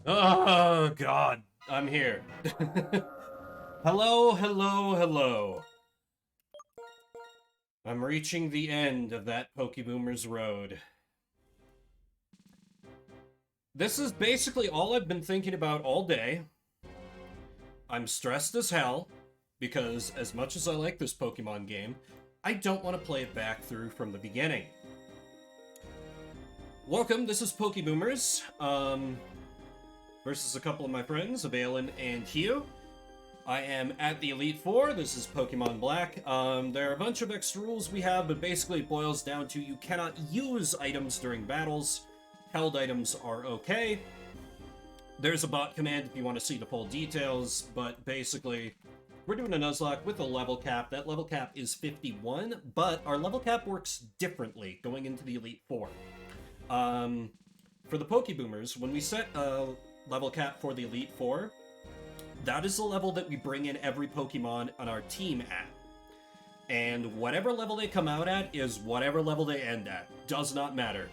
Oh, God. I'm here. Hello, hello, hello. I'm reaching the end of that Pokeboomers road. This is basically all I've been thinking about all day. I'm stressed as hell, because as much as I like this Pokemon game, I don't want to play it back through from the beginning. Welcome, this is Pokeboomers, versus a couple of my friends, Avalon and Hugh. I am at the Elite Four. This is Pokemon Black. There are a bunch of extra rules we have, but basically it boils down to you cannot use items during battles. Held items are okay. There's a bot command if you want to see the full details, but basically, we're doing a Nuzlocke with a level cap. That level cap is 51, but our level cap works differently going into the Elite Four. For the Pokeboomers, when we set a level cap for the Elite Four, that is the level that we bring in every Pokemon on our team at. And whatever level they come out at is whatever level they end at. Does not matter.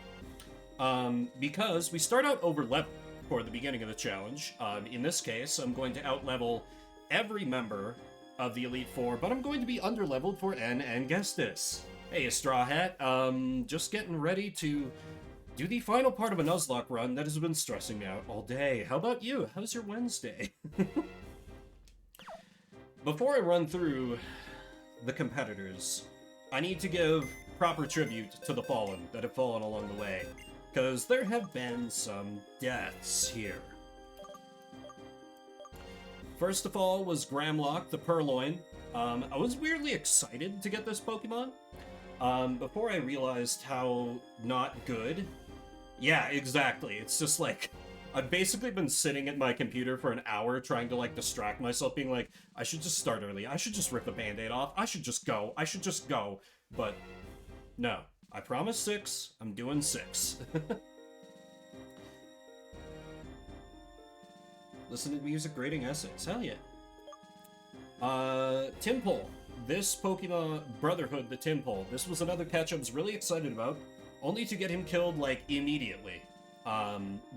Because we start out over level for the beginning of the challenge. In this case, I'm going to out-level every member of the Elite Four, but I'm going to be under-leveled for N, and guess this. Hey, Straw Hat, just getting ready to do the final part of a Nuzlocke run that has been stressing me out all day. How about you? How's your Wednesday? Before I run through the competitors, I need to give proper tribute to the fallen that have fallen along the way, because there have been some deaths here. First of all was Gramlock, the Purloin. I was weirdly excited to get this Pokemon, before I realized how not good. Yeah, exactly. It's just like, I've basically been sitting at my computer for an hour trying to, like, distract myself, being like, I should just start early. I should just rip the Band-Aid off. I should just go. I should just go. But, no. I promised 6. I'm doing 6. Listen to music grading essays. Hell yeah. Timpole. This Pokemon Brotherhood, the Timpole. This was another catch I was really excited about, only to get him killed, like, immediately.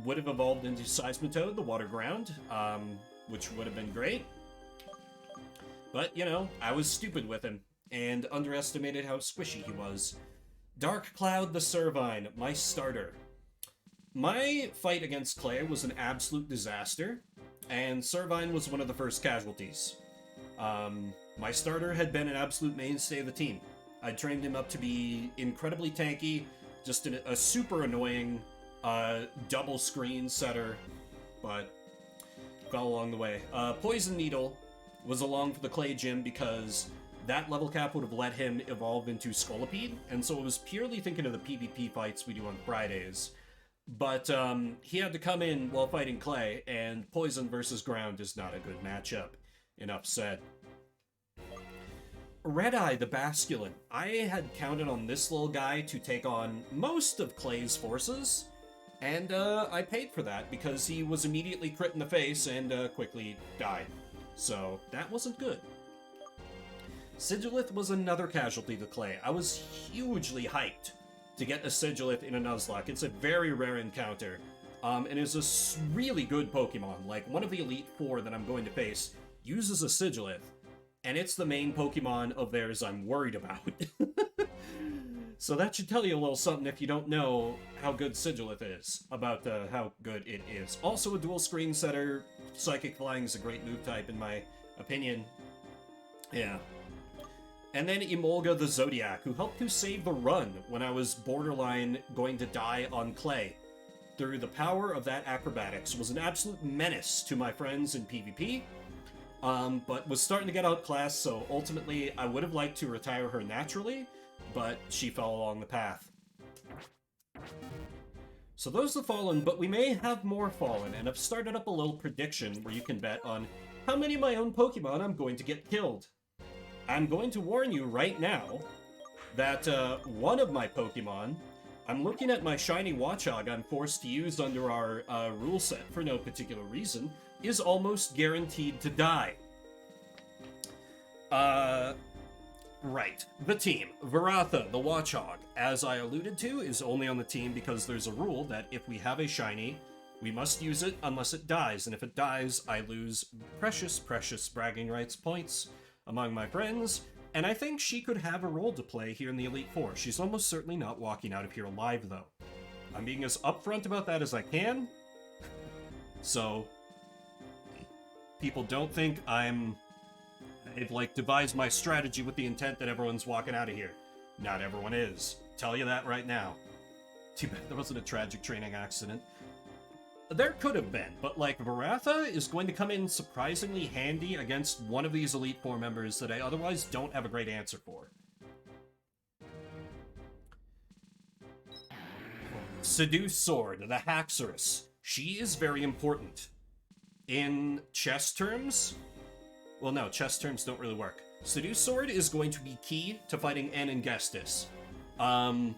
Would have evolved into Seismitoad, the Water Ground, which would have been great. But, you know, I was stupid with him, and underestimated how squishy he was. Dark Cloud the Servine, my starter. My fight against Clay was an absolute disaster, and Servine was one of the first casualties. My starter had been an absolute mainstay of the team. I trained him up to be incredibly tanky, just a super annoying double screen setter, but fell along the way. Poison Needle was along for the Clay Gym because that level cap would have let him evolve into Scolipede, and so it was purely thinking of the PvP fights we do on Fridays. But he had to come in while fighting Clay, and Poison versus Ground is not a good matchup. Enough said. Red-Eye the Basculin. I had counted on this little guy to take on most of Clay's forces, and I paid for that because he was immediately crit in the face and quickly died. So that wasn't good. Sigilith was another casualty to Clay. I was hugely hyped to get a Sigilith in a Nuzlocke. It's a very rare encounter, and it's a really good Pokemon. Like, one of the Elite Four that I'm going to face uses a Sigilith, and it's the main Pokemon of theirs I'm worried about. So that should tell you a little something if you don't know how good Sigilith is, about how good it is. Also a dual screen setter. Psychic Flying is a great move type in my opinion. Yeah. And then Emolga the Zodiac, who helped to save the run when I was borderline going to die on Clay. Through the power of that acrobatics, was an absolute menace to my friends in PvP, but was starting to get outclassed, so ultimately I would have liked to retire her naturally, but she fell along the path. So those are the Fallen, but we may have more Fallen, and I've started up a little prediction where you can bet on how many of my own Pokemon I'm going to get killed. I'm going to warn you right now that one of my Pokemon, I'm looking at my shiny Watchog I'm forced to use under our rule set for no particular reason, is almost guaranteed to die. Right. The team. Varatha, the Watchog, as I alluded to, is only on the team because there's a rule that if we have a shiny, We must use it unless it dies, and if it dies, I lose precious, precious bragging rights points among my friends, and I think she could have a role to play here in the Elite Four. She's almost certainly not walking out of here alive, though. I'm being as upfront about that as I can, so people don't think I've like devised my strategy with the intent that everyone's walking out of here. Not everyone is. Tell you that right now. Too bad there wasn't a tragic training accident. There could have been, but like Varatha is going to come in surprisingly handy against one of these Elite Four members that I otherwise don't have a great answer for. Seduce Sword, the Haxorus. She is very important. In chess terms, well no, chess terms don't really work. Seduce Sword is going to be key to fighting N and Gestis. And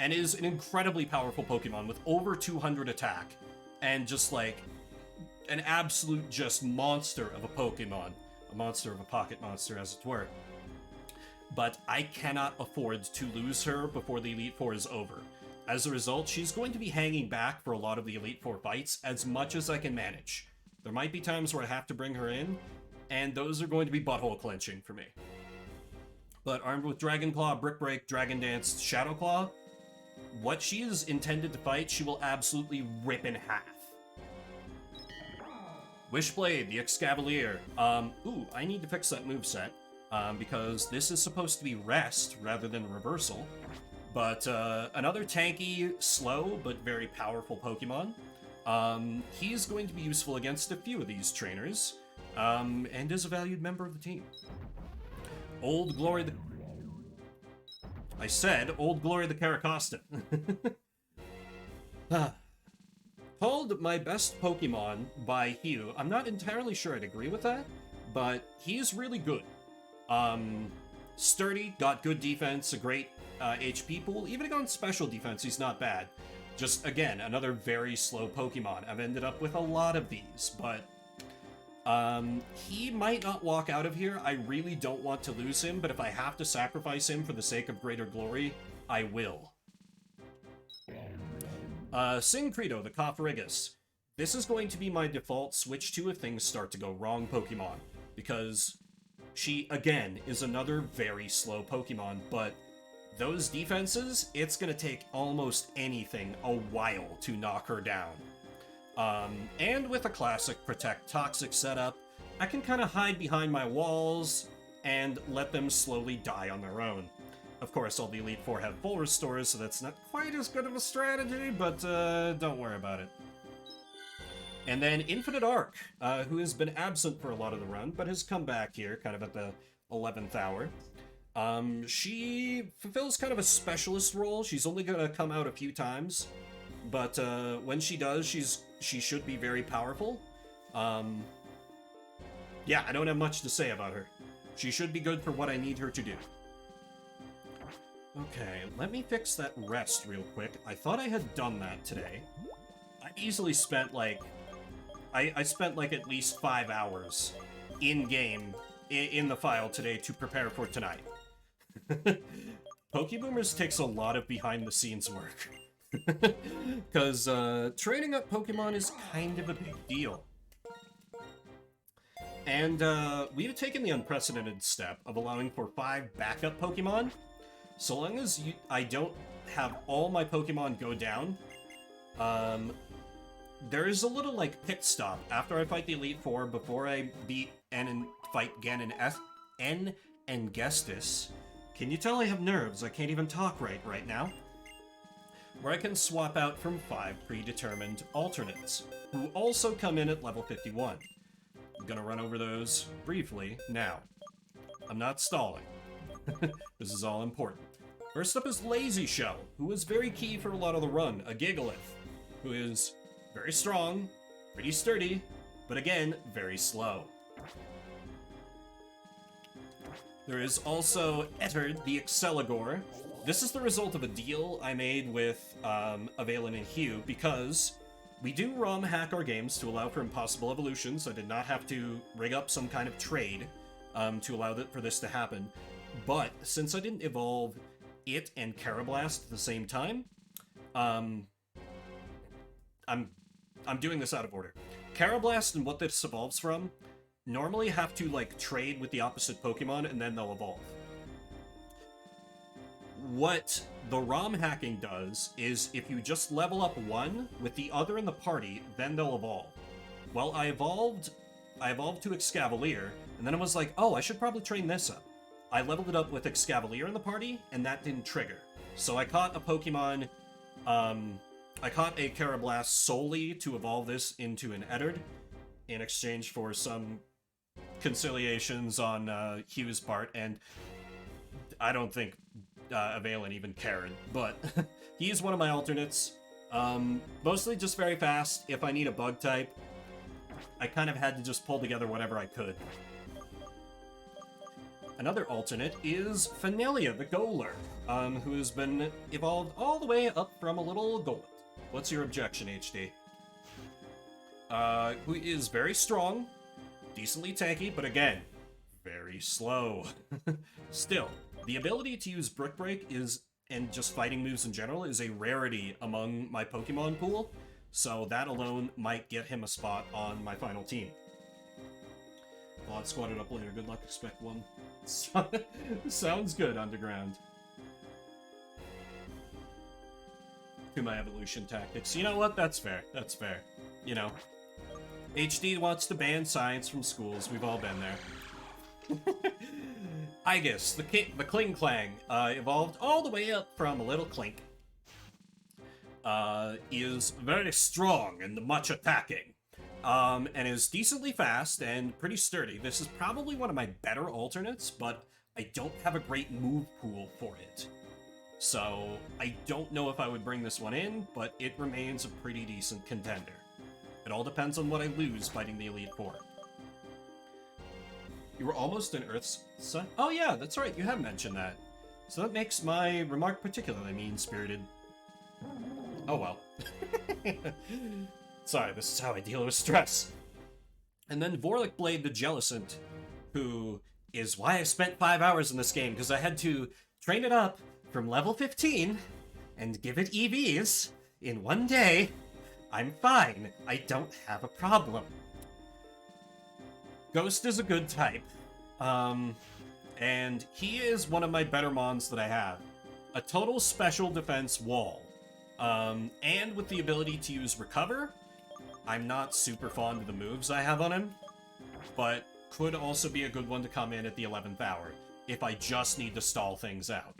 is an incredibly powerful Pokemon with over 200 attack. And just like an absolute just monster of a Pokemon. A monster of a pocket monster, as it were. But I cannot afford to lose her before the Elite Four is over. As a result, she's going to be hanging back for a lot of the Elite Four fights as much as I can manage. There might be times where I have to bring her in, and those are going to be butthole clenching for me. But armed with Dragon Claw, Brick Break, Dragon Dance, Shadow Claw, what she is intended to fight, she will absolutely rip in half. Wishblade, the Excavalier. Ooh, I need to fix that moveset, because this is supposed to be rest rather than reversal. But another tanky, slow, but very powerful Pokemon. He's going to be useful against a few of these trainers, and is a valued member of the team. Old Glory the... I said Old Glory the Caracosta. Called my best Pokemon by Hugh. I'm not entirely sure I'd agree with that, but he's really good. Sturdy, got good defense, a great HP pool. Even on special defense, he's not bad. Just, again, another very slow Pokemon. I've ended up with a lot of these, but he might not walk out of here. I really don't want to lose him, but if I have to sacrifice him for the sake of greater glory, I will. Syncredo, the Cofferigus. This is going to be my default switch to if things start to go wrong Pokemon, because she, again, is another very slow Pokemon, but those defenses, it's gonna take almost anything a while to knock her down. And with a classic Protect Toxic setup, I can kind of hide behind my walls and let them slowly die on their own. Of course, all the Elite Four have full restores, so that's not quite as good of a strategy, but don't worry about it. And then Infinite Arc, who has been absent for a lot of the run, but has come back here, kind of at the 11th hour. She fulfills kind of a specialist role. She's only gonna come out a few times, but when she does, she should be very powerful. Yeah, I don't have much to say about her. She should be good for what I need her to do. Okay, let me fix that rest real quick. I thought I had done that today. I easily spent like... I spent like at least 5 hours in-game, in the file today to prepare for tonight. Pokeboomers takes a lot of behind-the-scenes work. Because training up Pokemon is kind of a big deal. And we've taken the unprecedented step of allowing for 5 backup Pokemon. So long as I don't have all my Pokemon go down, there is a little, like, pit stop after I fight the Elite Four, before I beat N and fight Gen and Gestis. Can you tell I have nerves? I can't even talk right now. Where I can swap out from 5 predetermined alternates, who also come in at level 51. I'm gonna run over those briefly now. I'm not stalling. This is all important. First up is Lazy Shell, who is very key for a lot of the run, a Gigalith, who is very strong, pretty sturdy, but again, very slow. There is also Ettard, the Exceligor. This is the result of a deal I made with Avalon and Hugh, because we do ROM hack our games to allow for impossible evolutions. I did not have to rig up some kind of trade to allow for this to happen. But since I didn't evolve it and Carablast at the same time, I'm I'm doing this out of order. Carablast and what this evolves from normally have to, like, trade with the opposite Pokemon and then they'll evolve. What the ROM hacking does is if you just level up one with the other in the party, then they'll evolve. Well, I evolved to Excavalier, and then I was like, oh, I should probably train this up. I leveled it up with Excavalier in the party, and that didn't trigger. So I caught a Pokemon, I caught a Carablast solely to evolve this into an Edard in exchange for some conciliations on Hugh's part, and I don't think Avalon even cared, but he's one of my alternates. Mostly just very fast. If I need a bug type, I kind of had to just pull together whatever I could. Another alternate is Fanelia the Goler, who has been evolved all the way up from a little Golett. What's your objection, HD? Who is very strong, decently tanky, but again, very slow. Still, the ability to use Brick Break and just fighting moves in general, is a rarity among my Pokemon pool, so that alone might get him a spot on my final team. I'll squat it up later. Good luck, expect one. Sounds good, Underground. To my evolution tactics. You know what? That's fair. That's fair. You know. HD wants to ban science from schools. We've all been there. Igus, the Kling Clang, evolved all the way up from a little Clink. Is very strong and much attacking. And is decently fast and pretty sturdy. This is probably one of my better alternates, but I don't have a great move pool for it. So I don't know if I would bring this one in, but it remains a pretty decent contender. It all depends on what I lose fighting the Elite Four. You were almost an Earth's son? Oh yeah, that's right, you have mentioned that. So that makes my remark particularly mean-spirited. Oh well. Sorry, this is how I deal with stress. And then Vorlic Blade the Jellicent, who is why I spent 5 hours in this game, because I had to train it up from level 15 and give it EVs in one day. I'm fine. I don't have a problem. Ghost is a good type. And he is one of my better mons that I have. A total special defense wall. And with the ability to use Recover. I'm not super fond of the moves I have on him, but could also be a good one to come in at the 11th hour, if I just need to stall things out.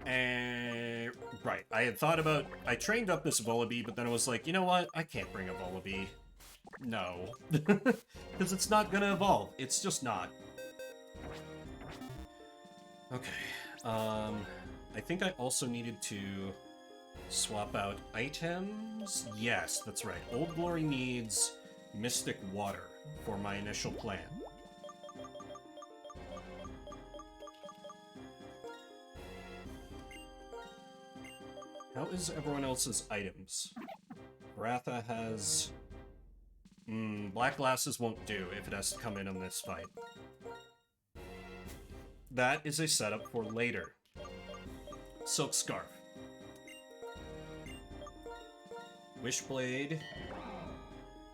And right, I had thought about, I trained up this Volibee, but then I was like, you know what, I can't bring a Volibee. No. Because it's not gonna evolve, it's just not. Okay, I think I also needed to swap out items? Yes, that's right. Old Glory needs Mystic Water for my initial plan. How is everyone else's items? Baratha has... Black Glasses won't do if it has to come in on this fight. That is a setup for later. Silk Scarf. Wishblade.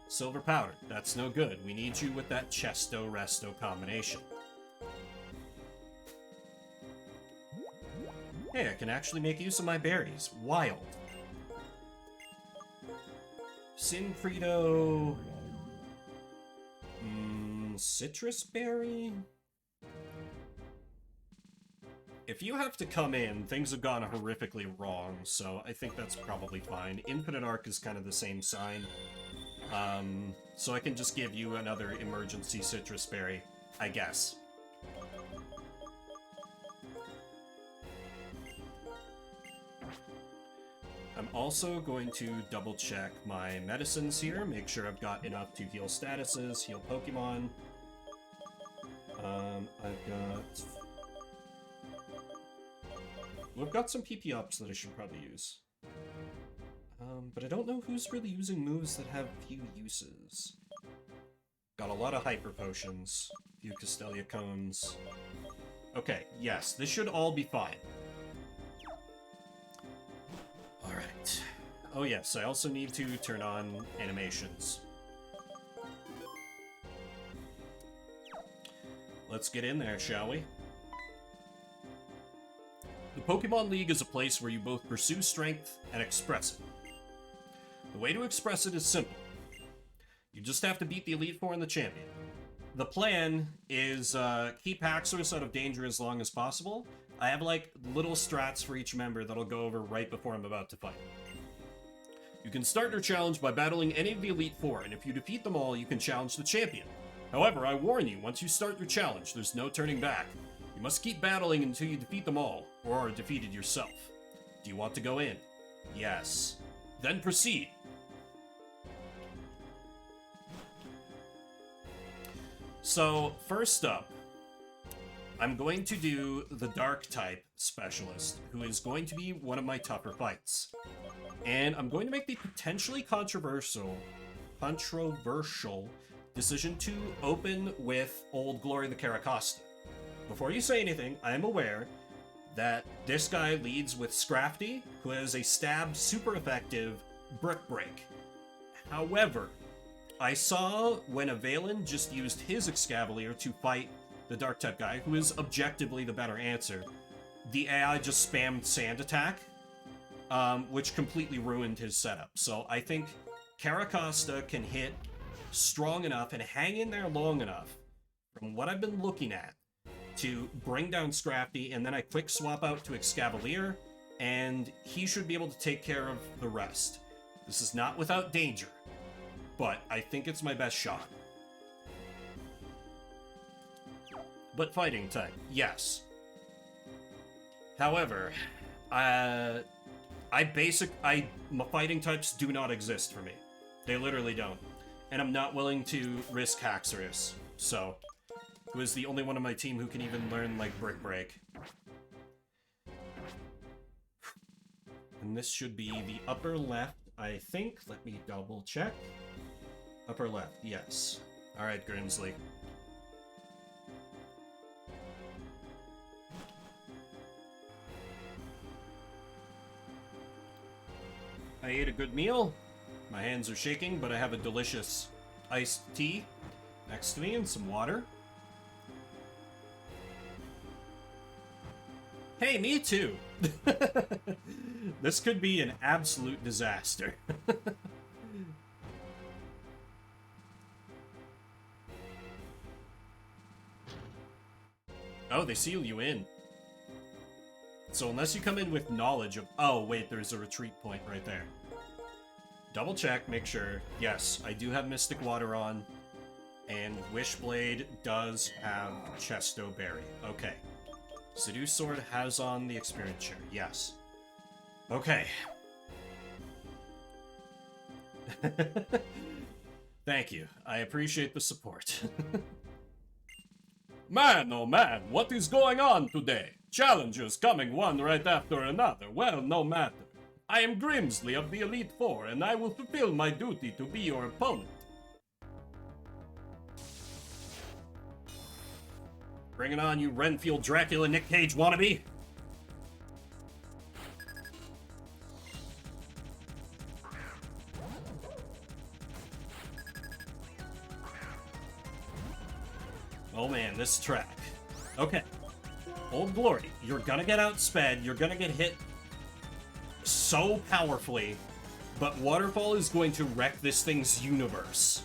Silver Powder. That's no good. We need you with that Chesto-Resto combination. Hey, I can actually make use of my berries. Wild. Sinfredo... Citrus Berry? If you have to come in, things have gone horrifically wrong, so I think that's probably fine. Infinite Arc is kind of the same sign. So I can just give you another emergency Citrus Berry, I guess. I'm also going to double check my medicines here, make sure I've got enough to heal statuses, heal Pokemon. We've got some PP ups that I should probably use. But I don't know who's really using moves that have few uses. Got a lot of Hyper Potions, few Castelia Cones. Okay, yes, this should all be fine. Alright. Oh yes, I also need to turn on animations. Let's get in there, shall we? The Pokemon League is a place where you both pursue strength and express it. The way to express it is simple. You just have to beat the Elite Four and the Champion. The plan is keep Haxorus out of danger as long as possible. I have like little strats for each member that I'll go over right before I'm about to fight. You can start your challenge by battling any of the Elite Four, and if you defeat them all, you can challenge the Champion. However, I warn you, once you start your challenge, there's no turning back. You must keep battling until you defeat them all, or are defeated yourself. Do you want to go in? Yes. Then proceed. So, first up, I'm going to do the Dark-type Specialist, who is going to be one of my tougher fights. And I'm going to make the potentially controversial decision to open with Old Glory the Caracosta. Before you say anything, I am aware that this guy leads with Scrafty, who has a stab super effective Brick Break. However, I saw when Avalon just used his Excavalier to fight the Dark-type guy, who is objectively the better answer. The AI just spammed Sand Attack, which completely ruined his setup. So I think Caracosta can hit strong enough and hang in there long enough, from what I've been looking at, to bring down Scrafty, and then I quick swap out to Excavalier, and he should be able to take care of the rest. This is not without danger, but I think it's my best shot. But fighting type, yes. However, my fighting types do not exist for me. They literally don't. And I'm not willing to risk Haxorus, so... who is the only one on my team who can even learn, like, Brick Break. And this should be the upper left, I think. Let me double check. Upper left, yes. Alright, Grimsley. I ate a good meal. My hands are shaking, but I have a delicious iced tea next to me and some water. Hey, me too! This could be an absolute disaster. Oh, they seal you in. So unless you come in with knowledge of... oh, wait, there's a retreat point right there. Double check, make sure. Yes, I do have Mystic Water on. And Wishblade does have Chesto Berry. Okay. Seduce Sword has on the Experience Share. Yes. Okay. Thank you. I appreciate the support. Man, oh man, what is going on today? Challenges coming one right after another. Well, no matter. I am Grimsley of the Elite Four, and I will fulfill my duty to be your opponent. Bring it on, you Renfield Dracula Nick Cage wannabe! Oh man, this track. Okay. Old Glory, you're gonna get outsped, you're gonna get hit so powerfully, but Waterfall is going to wreck this thing's universe.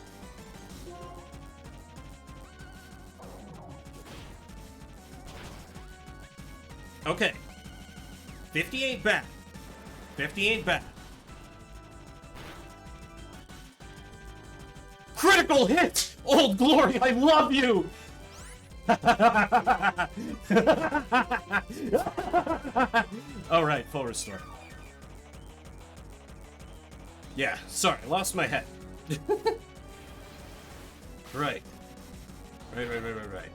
Okay. 58 bad. 58 bad. Critical hit! Old Glory, I love you! Alright, full restore. Yeah, sorry, lost my head. Right. Right.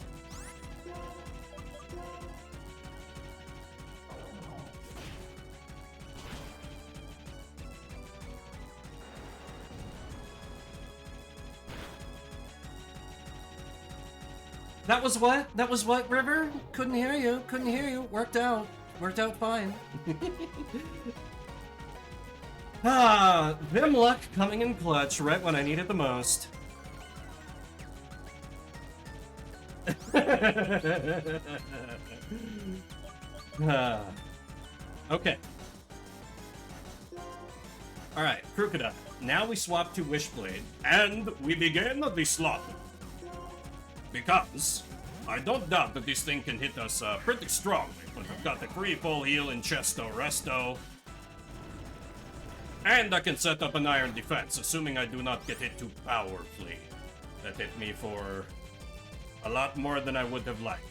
That was what? That was what, River? Couldn't hear you. Couldn't hear you. Worked out. Worked out fine. Ah, Vim luck coming in clutch right when I need it the most. Okay. Alright, Crocodile. Now we swap to Wishblade, and we begin the slaughter. Because I don't doubt that this thing can hit us pretty strongly, but I've got the free full heal in Chesto Resto. And I can set up an iron defense, assuming I do not get hit too powerfully. That hit me for a lot more than I would have liked.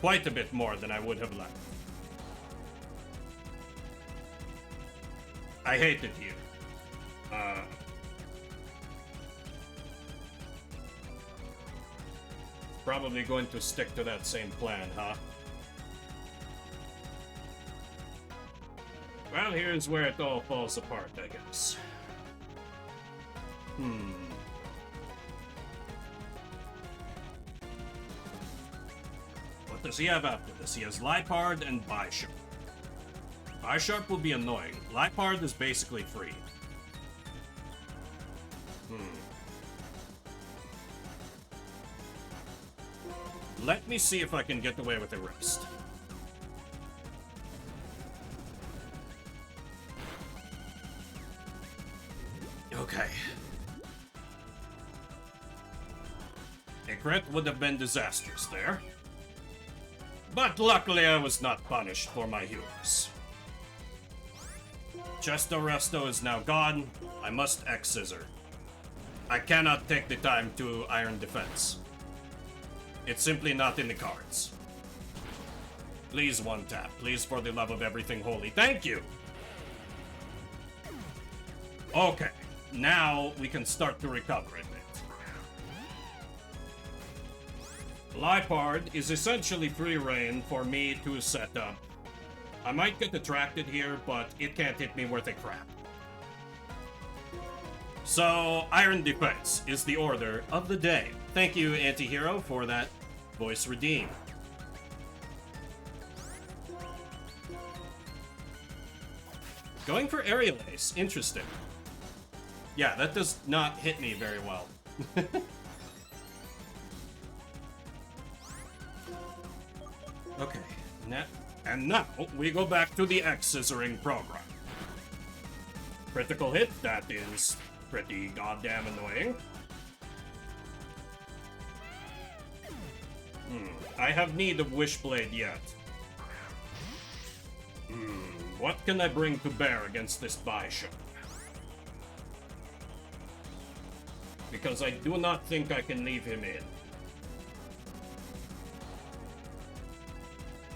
Quite a bit more than I would have liked. I hate it here. Probably going to stick to that same plan, huh? Well, here's where it all falls apart, I guess. What does he have after this? He has Lipard and Bisharp. Bisharp will be annoying. Lipard is basically free. Let me see if I can get away with a rest. Okay. A crit would have been disastrous there. But luckily I was not punished for my hubris. Chesto Resto is now gone. I must X-Scissor. I cannot take the time to Iron Defense. It's simply not in the cards. Please one tap. Please, for the love of everything holy. Thank you! Okay. Now we can start to recover a bit. Lipard is essentially free reign for me to set up. I might get attracted here, but it can't hit me worth a crap. So, Iron Defense is the order of the day. Thank you, Antihero, for that voice redeem. Going for Aerial Ace. Interesting. Yeah, that does not hit me very well. Okay, and now we go back to the X-Scissoring program. Critical hit, that is pretty goddamn annoying. I have need of Wishblade yet. What can I bring to bear against this Bisharp? Because I do not think I can leave him in.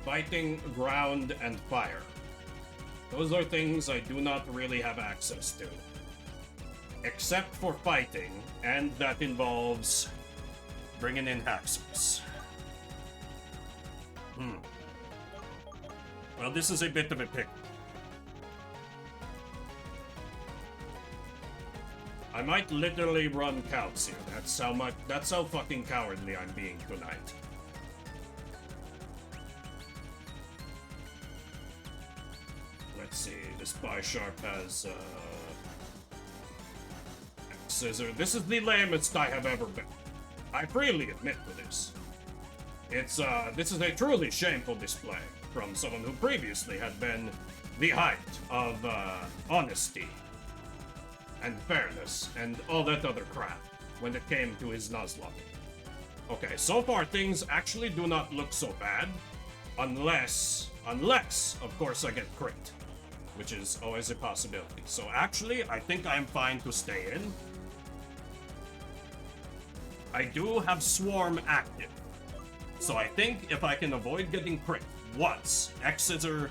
Fighting, ground, and fire. Those are things I do not really have access to. Except for fighting, and that involves bringing in Haxorus. Well, this is a bit of a pick. I might literally run counts here. That's how fucking cowardly I'm being tonight. Let's see, this Bisharp has Scissor. This is the lamest I have ever been. I freely admit to this. This is a truly shameful display from someone who previously had been the height of honesty and fairness and all that other crap when it came to his Nuzlocke. Okay, so far things actually do not look so bad, unless, of course, I get crit, which is always a possibility. So actually, I think I'm fine to stay in. I do have Swarm active, so I think if I can avoid getting crit once, X-Scissor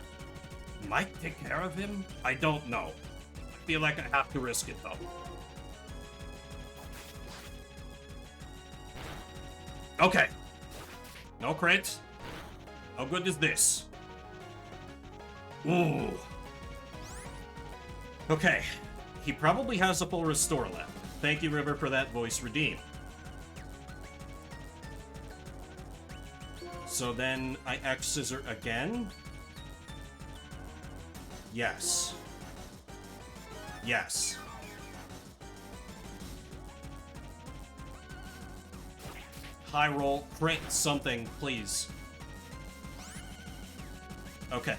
might take care of him? I don't know. I feel like I have to risk it, though. Okay. No crit. How good is this? Ooh. Okay. He probably has a full restore left. Thank you, River, for that voice redeem. So then I X-Scissor again. Yes. Yes. High roll, crit something, please. Okay.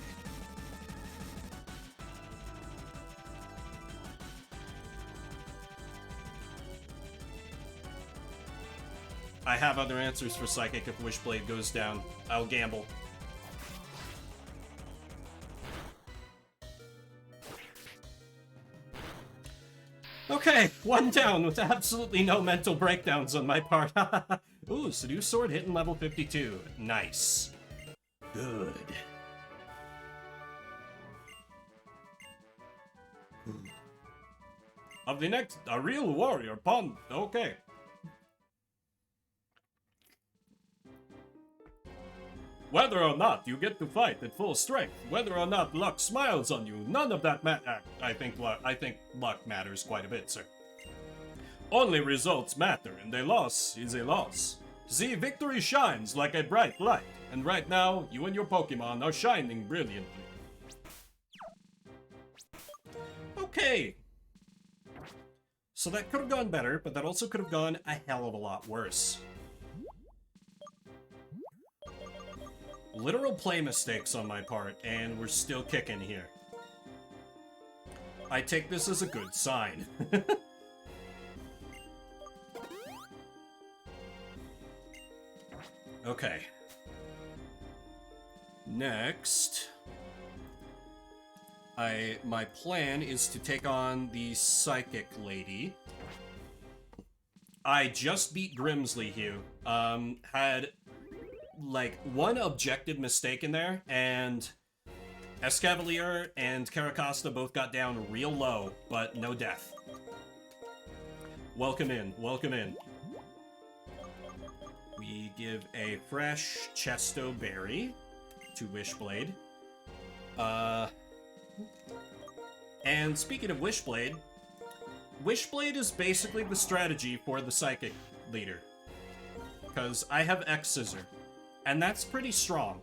I have other answers for Psychic if Wishblade goes down. I'll gamble. Okay, one down with absolutely no mental breakdowns on my part. Ooh, Seduce Sword hitting level 52. Nice. Good. Of the next, a real warrior pond. Okay. Whether or not you get to fight at full strength, whether or not luck smiles on you, none of that matters. I think luck matters quite a bit, sir. Only results matter, and a loss is a loss. See, victory shines like a bright light, and right now, you and your Pokemon are shining brilliantly. Okay. So that could have gone better, but that also could have gone a hell of a lot worse. Literal play mistakes on my part, and we're still kicking here. I take this as a good sign. Okay. Next, my plan is to take on the Psychic Lady. I just beat Grimsley Hugh. Had like one objective mistake in there, and Escavalier and Caracosta both got down real low, but no death. Welcome in, welcome in. We give a fresh Chesto Berry to Wishblade. And speaking of Wishblade, Wishblade is basically the strategy for the Psychic leader. Because I have X-Scissor, and that's pretty strong.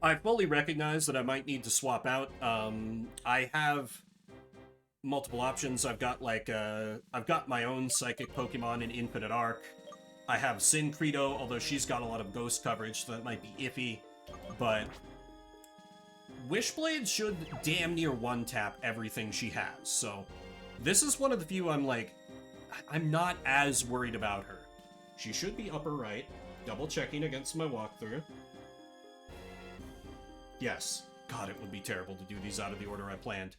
I fully recognize that I might need to swap out. I have multiple options. I've got I've got my own Psychic Pokemon in Infinite Arc. I have Sin Credo, although she's got a lot of ghost coverage, so that might be iffy. But Wishblade should damn near one-tap everything she has, so this is one of the few I'm not as worried about her. She should be upper right, double-checking against my walkthrough. Yes. God, it would be terrible to do these out of the order I planned.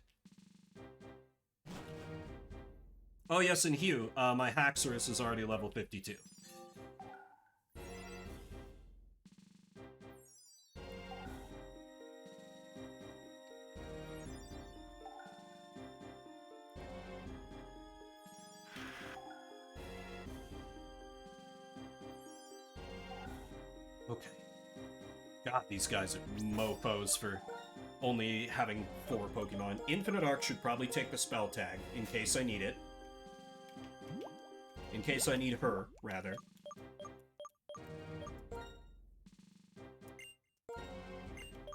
Oh yes, and Hugh, my Haxorus is already level 52. Okay. God, these guys are mofos for only having 4 Pokemon. Infinite Arc should probably take the spell tag, in case I need it. In case I need her, rather.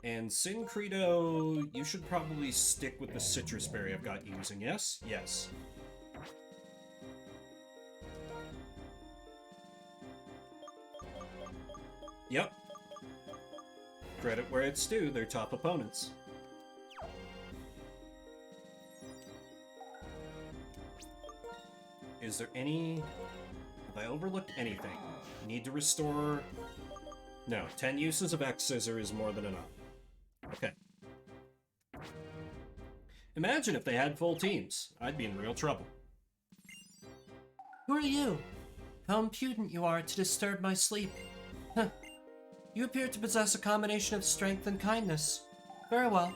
And Sin Credo, you should probably stick with the Citrus Berry I've got you using, yes? Yes. Yep. Credit where it's due, they're top opponents. Is there any... Have I overlooked anything? Need to restore... No, 10 uses of X-Scissor is more than enough. Okay. Imagine if they had full teams. I'd be in real trouble. Who are you? How impudent you are to disturb my sleep. Huh. You appear to possess a combination of strength and kindness. Very well.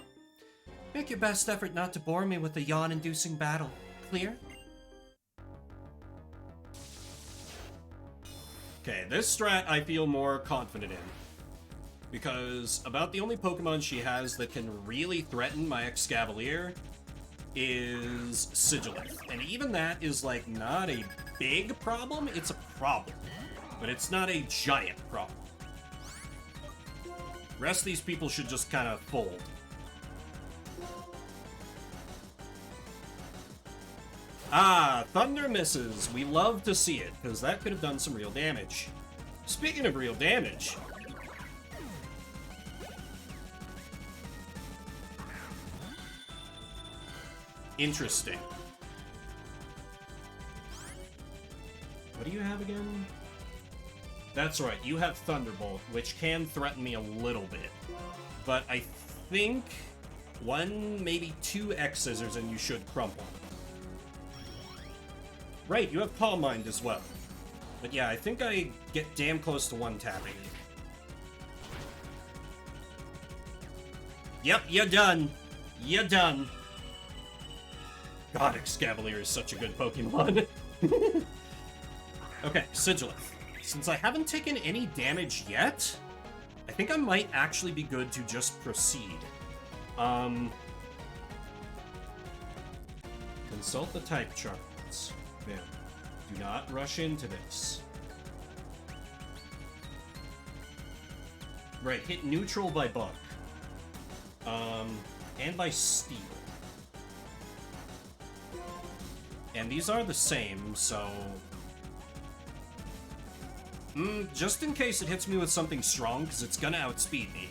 Make your best effort not to bore me with a yawn-inducing battle. Clear? Okay, this strat I feel more confident in. Because about the only Pokemon she has that can really threaten my Escavalier is Sigilith. And even that is, like, not a big problem, it's a problem. but it's not a giant problem. Rest of these people should just kind of fold. Ah, Thunder misses. We love to see it, because that could have done some real damage. Speaking of real damage... Interesting. What do you have again? That's right, you have Thunderbolt, which can threaten me a little bit. But I think 1, maybe 2 X-Scissors and you should crumple. Right, you have Palm Mind as well. But yeah, I think I get damn close to one-tapping. Yep, you're done. You're done. God, Excavalier is such a good Pokemon. Okay, Sigilith. Since I haven't taken any damage yet, I think I might actually be good to just proceed. Consult the type charts. There. Do not rush into this. Right, hit neutral by Bug. And by Steel. And these are the same, so... just in case it hits me with something strong, because it's gonna outspeed me.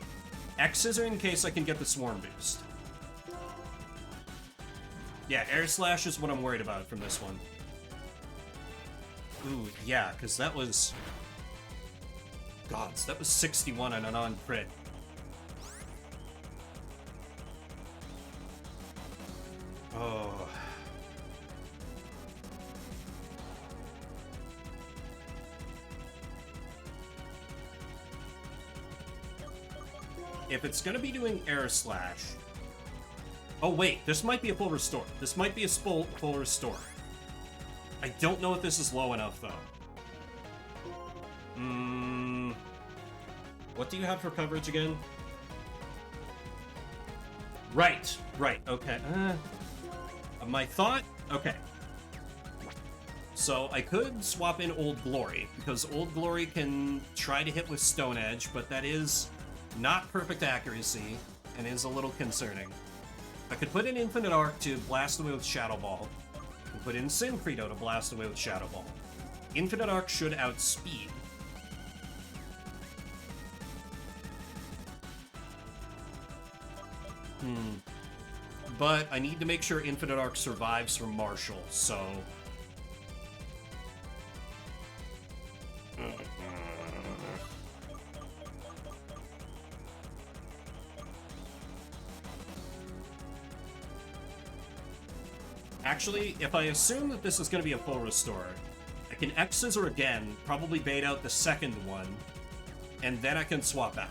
X-Scissor in case I can get the Swarm boost. Yeah, Air Slash is what I'm worried about from this one. Ooh, yeah, because that was... Gods, that was 61 on a non-crit. Oh... If it's gonna be doing Air Slash... Oh wait, this might be a full restore. This might be a full restore. I don't know if this is low enough, though. What do you have for coverage again? Right, okay. My thought... Okay. So I could swap in Old Glory, because Old Glory can try to hit with Stone Edge, but that is... not perfect accuracy, and is a little concerning. I could put in Infinite Arc to blast away with Shadow Ball. I could put in Syncredo to blast away with Shadow Ball. Infinite Arc should outspeed. But I need to make sure Infinite Arc survives from Marshall, so... Actually, if I assume that this is going to be a full restore, I can X-Scissor again, probably bait out the second one, and then I can swap out.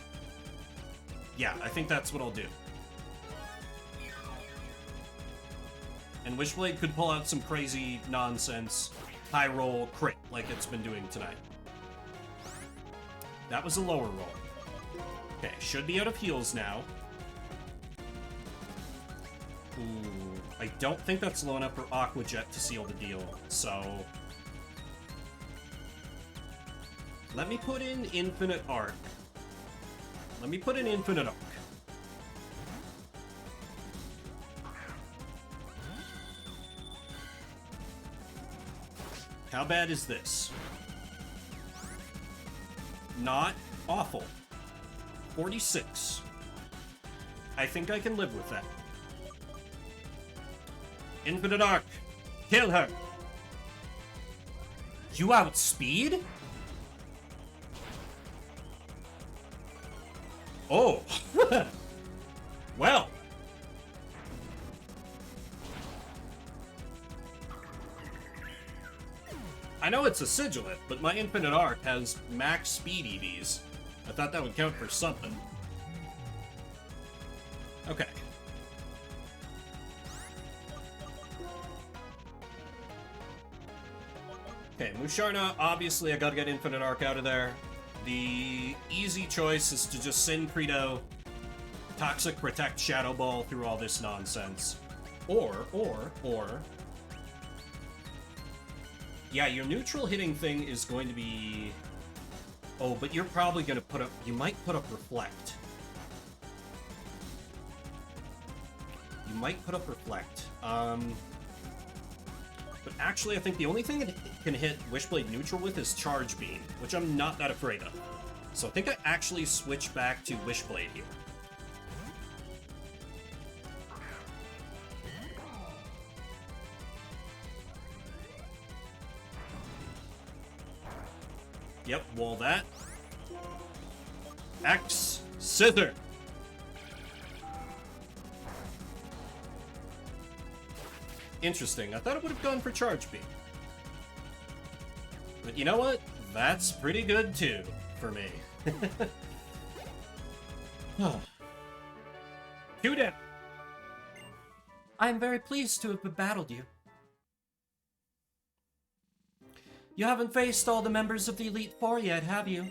Yeah, I think that's what I'll do. And Wishblade could pull out some crazy nonsense high roll crit like it's been doing tonight. That was a lower roll. Okay, should be out of heals now. Ooh. I don't think that's low enough for Aqua Jet to seal the deal, so... Let me put in Infinite Arc. Let me put in Infinite Arc. How bad is this? Not awful. 46. I think I can live with that. Infinite Arc! Kill her! You outspeed? Oh! Well! I know it's a Sigilith, but my Infinite Arc has max speed EVs. I thought that would count for something. Okay. Okay, Musharna, obviously I gotta get Infinite Arc out of there. The easy choice is to just send Credo, Toxic Protect Shadow Ball through all this nonsense. Or... Yeah, your neutral hitting thing is going to be Oh, but you're probably gonna put up... You might put up Reflect. You might put up Reflect. But actually, I think the only thing it can hit Wishblade neutral with is Charge Beam, which I'm not that afraid of. So I think I actually switch back to Wishblade here. Yep, wall that. X Scissor. Interesting. I thought it would have gone for Charge Beam. But you know what? That's pretty good too, for me. Two down. I am very pleased to have battled you. You haven't faced all the members of the Elite Four yet, have you?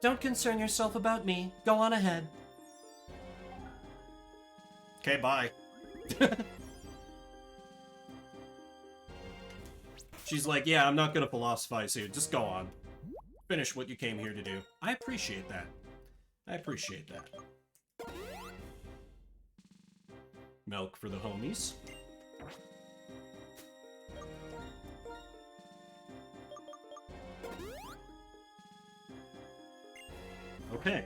Don't concern yourself about me. Go on ahead. Okay, bye. She's like, yeah, I'm not gonna philosophize here. Just go on. Finish what you came here to do. I appreciate that. I appreciate that. Milk for the homies. Okay.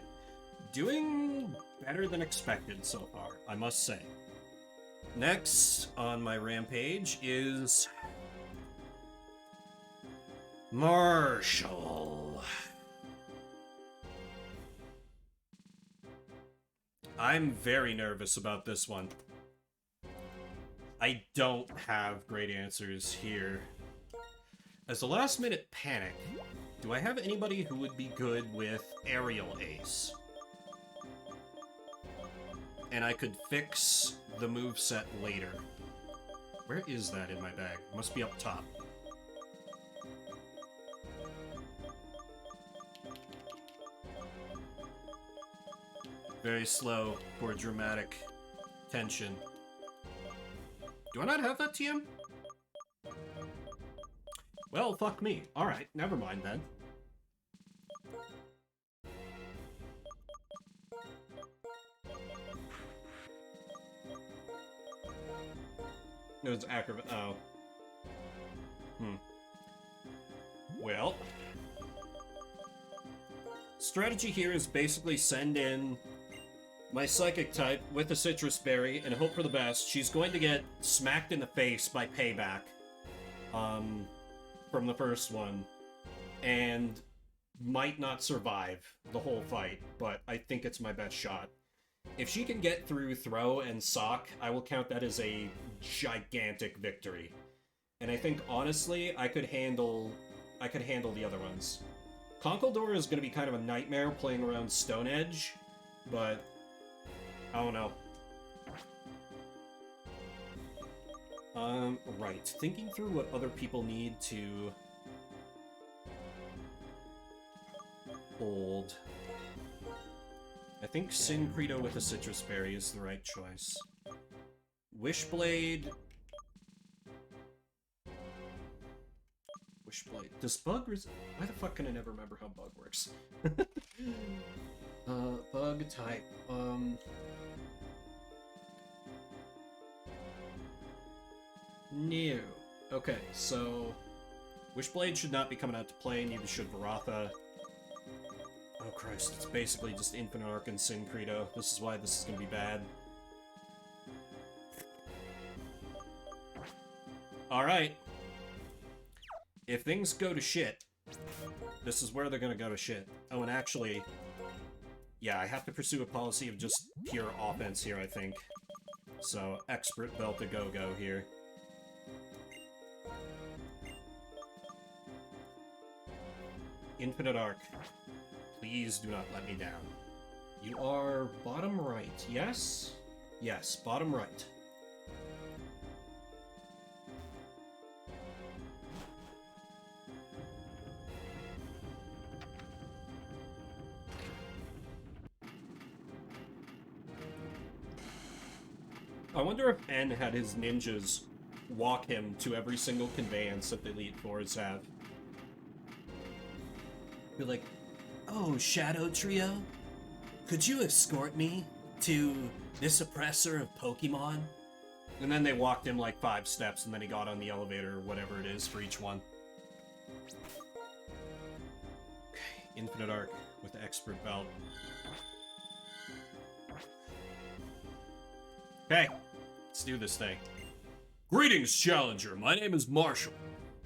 Doing better than expected so far, I must say. Next on my rampage is... Marshall. I'm very nervous about this one. I don't have great answers here. As a last-minute panic, do I have anybody who would be good with Aerial Ace? And I could fix the moveset later. Where is that in my bag? Must be up top. Very slow for dramatic tension. Do I not have that TM? Well, fuck me. Alright, never mind then. It was acrobat. Oh. Well. Strategy here is basically send in my Psychic type with a Citrus Berry and hope for the best. She's going to get smacked in the face by Payback. From the first one. And might not survive the whole fight, but I think it's my best shot. If she can get through Throw and Sock, I will count that as a gigantic victory. And I think, honestly, I could handle the other ones. Conkeldurr is going to be kind of a nightmare playing around Stone Edge, but I don't know. Right. Thinking through what other people need to hold. I think Syncredo with a Citrus Berry is the right choice. Wishblade... Wishblade... Does Bug Why the fuck can I never remember how Bug works? Bug type. No. Okay, so... Wishblade should not be coming out to play, neither should Varatha. Oh Christ, it's basically just Infinite Arc and Syncredo. This is why this is gonna be bad. Alright. If things go to shit, this is where they're gonna go to shit. Oh, and actually... Yeah, I have to pursue a policy of just pure offense here, I think. So, Expert Belt a go-go here. Infinite Arc. Please do not let me down. You are bottom right, yes? Yes, bottom right. I wonder if N had his ninjas walk him to every single conveyance that the Elite Fours have. Be like, Oh, Shadow Trio, could you escort me to this oppressor of Pokemon? And then they walked him like 5 steps, and then he got on the elevator or whatever it is for each one. Okay, Infinite Arc with the Expert Belt. Okay, let's do this thing. Greetings, Challenger. My name is Marshall.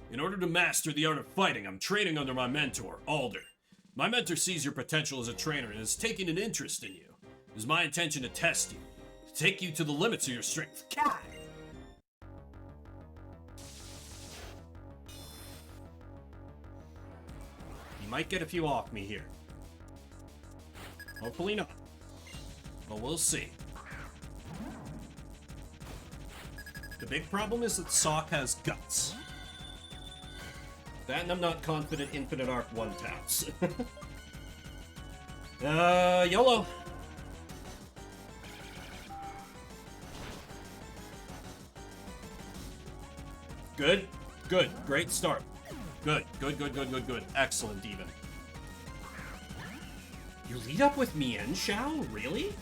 In order to master the art of fighting, I'm training under my mentor, Alder. My mentor sees your potential as a trainer and has taken an interest in you. It is my intention to test you, to take you to the limits of your strength. God! You might get a few off me here. Hopefully not. But we'll see. The big problem is that Sock has guts. That and I'm not confident Infinite Arc one-taps. YOLO! Good. Good. Great start. Good. Good, good, good, good, good. Excellent, even. You lead up with Mian Shao? Really?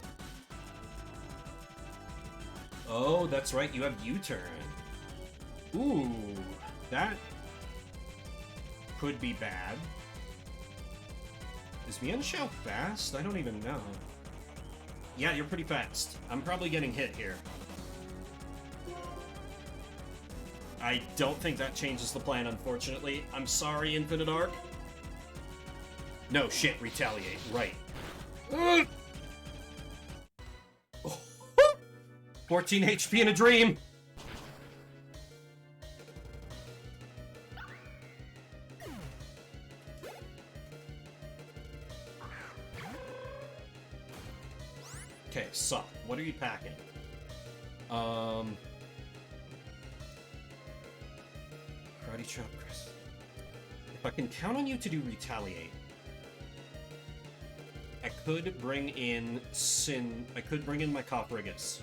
Oh, that's right. You have U-turn. Ooh, that could be bad. Is Mian Shao fast? I don't even know. Yeah, you're pretty fast. I'm probably getting hit here. I don't think that changes the plan, unfortunately. I'm sorry, Infinite Arc. No, shit, retaliate. Right. 14 HP in a dream! Okay, so, what are you packing? Karate Chop, Chris. If I can count on you to do retaliate, I could bring in I could bring in my Coperigus.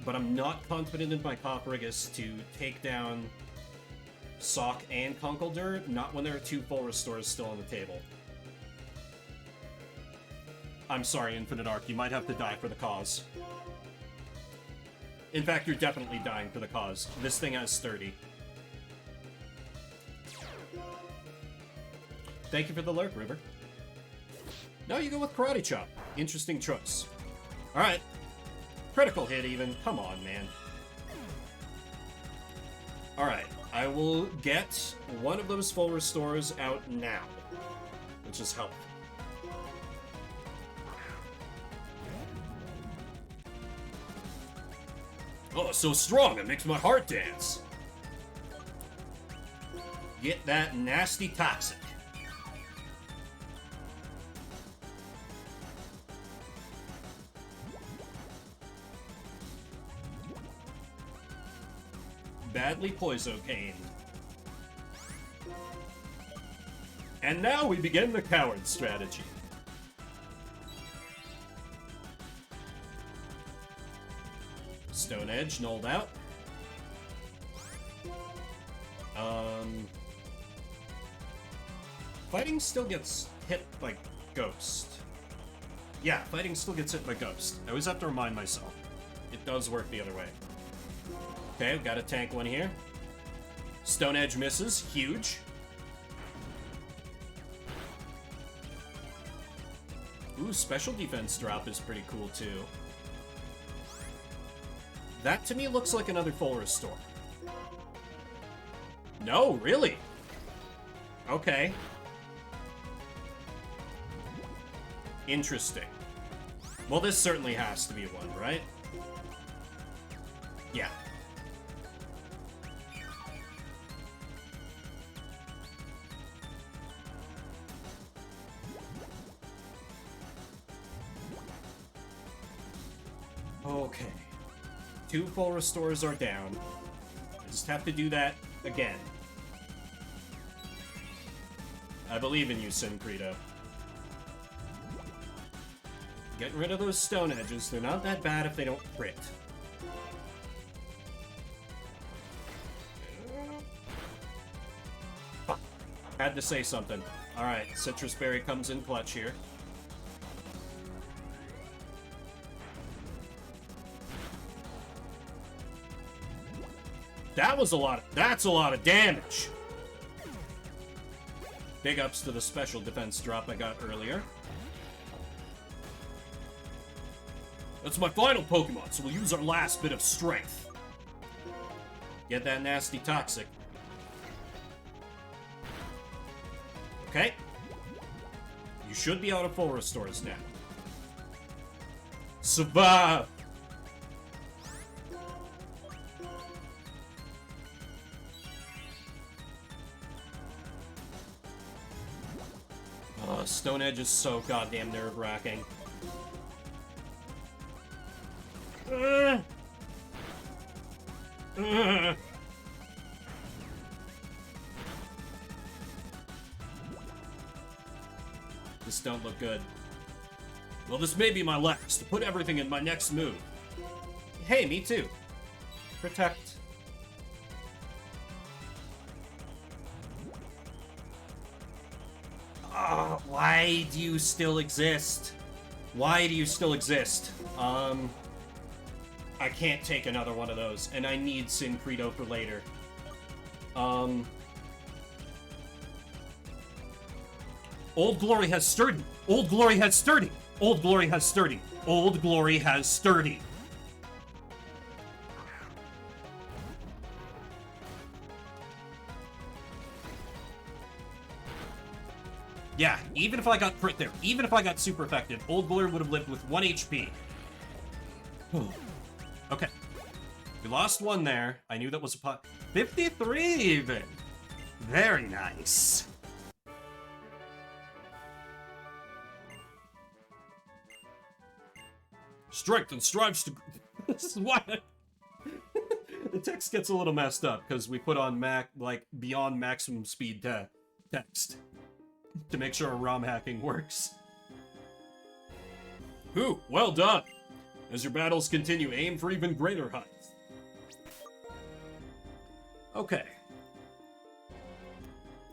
But I'm not confident in my Coperigus to take down Sock and Conkeldurr, not when there are 2 full restores still on the table. I'm sorry, Infinite Arc, you might have to die for the cause. In fact, you're definitely dying for the cause. This thing has sturdy. Thank you for the lurk, River. Now you go with Karate Chop. Interesting choice. Alright. Critical hit, even. Come on, man. Alright. I will get one of those full restores out now, which is helpful. Oh, it's so strong, it makes my heart dance. Get that nasty toxic. Badly Poisocaned. And now we begin the coward strategy. Stone Edge, nulled out. Fighting still gets hit by Ghost. Yeah, fighting still gets hit by Ghost. I always have to remind myself. It does work the other way. Okay, I've got a tank one here. Stone Edge misses. Huge. Ooh, special defense drop is pretty cool, too. That, to me, looks like another full restore. No, really? Okay. Interesting. Well, this certainly has to be one, right? Yeah. Okay. 2 full restores are down. I just have to do that again. I believe in you, Syncreto. Getting rid of those Stone Edges. They're not that bad if they don't crit. Fuck. Had to say something. Alright, Citrus Berry comes in clutch here. That's a lot of damage. Big ups to the special defense drop I got earlier. That's my final Pokemon, so we'll use our last bit of strength. Get that nasty toxic. Okay. You should be out of full restores now. Survive! Stone Edge is so goddamn nerve-wracking. This don't look good. Well, this may be my last, to put everything in my next move. Hey, me too. Protect. Why do you still exist? Why do you still exist? I can't take another one of those, and I need Syncreto for later. Old Glory has sturdy. Old Glory has sturdy. Old Glory has sturdy. Old Glory has sturdy. Yeah, even if I got crit there, even if I got super effective, Old Glory would have lived with 1 HP. Okay. We lost one there. I knew that was a pot. 53 even. Very nice. Strength and strives to... This is why... The text gets a little messed up, because we put on beyond maximum speed text. To make sure our ROM hacking works. Ooh, well done! As your battles continue, aim for even greater heights. Okay.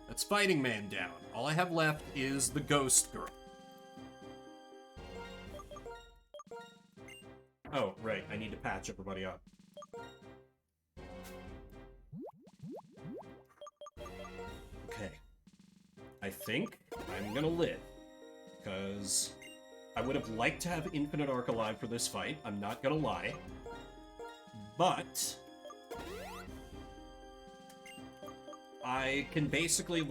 That's Fighting Man down. All I have left is the Ghost Girl. Oh, right, I need to patch everybody up. Okay. I think I'm gonna live, because I would have liked to have Infinite Arc alive for this fight, I'm not gonna lie. But I can basically,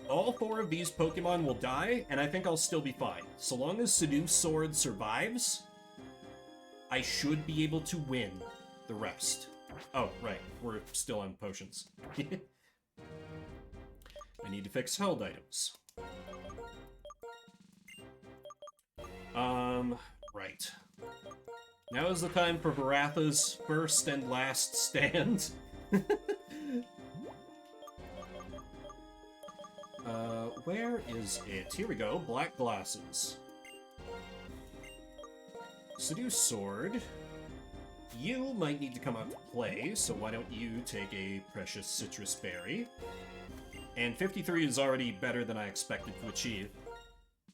all 4 of these Pokemon will die, and I think I'll still be fine. So long as Seduce Sword survives, I should be able to win the rest. Oh, right, we're still on potions. I need to fix held items. Right. Now is the time for Varatha's first and last stand. Where is it? Here we go, Black Glasses. Seduce Sword. You might need to come out to play, so why don't you take a Precious Citrus Berry? And 53 is already better than I expected to achieve.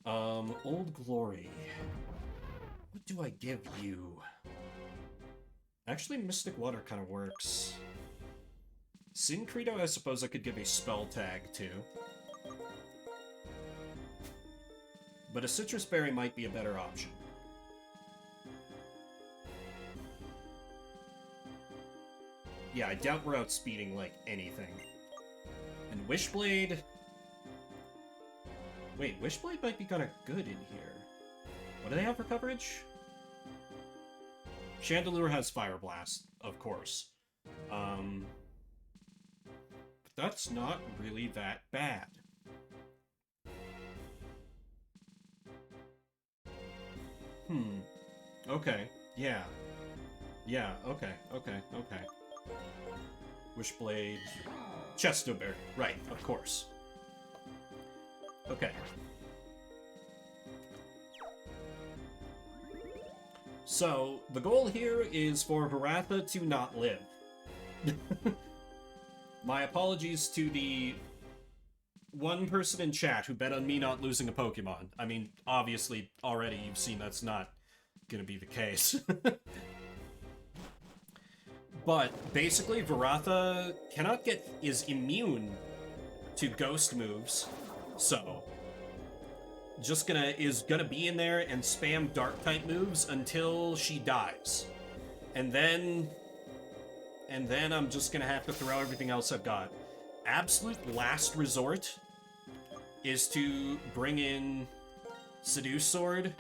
Old Glory. What do I give you? Actually, Mystic Water kind of works. Syncreto, I suppose I could give a spell tag to. But a Citrus Berry might be a better option. Yeah, I doubt we're outspeeding, anything. And Wishblade... Wait, Wishblade might be kind of good in here. What do they have for coverage? Chandelure has Fire Blast, of course. But that's not really that bad. Okay. Yeah. Yeah, okay. Wishblade... Chestoberry. Right, of course. Okay. So, the goal here is for Varatha to not live. My apologies to the one person in chat who bet on me not losing a Pokemon. I mean, obviously, already you've seen that's not gonna be the case. But basically, Varatha is immune to ghost moves, so is gonna be in there and spam dark type moves until she dies. And then I'm just gonna have to throw everything else I've got. Absolute last resort is to bring in Seduce Sword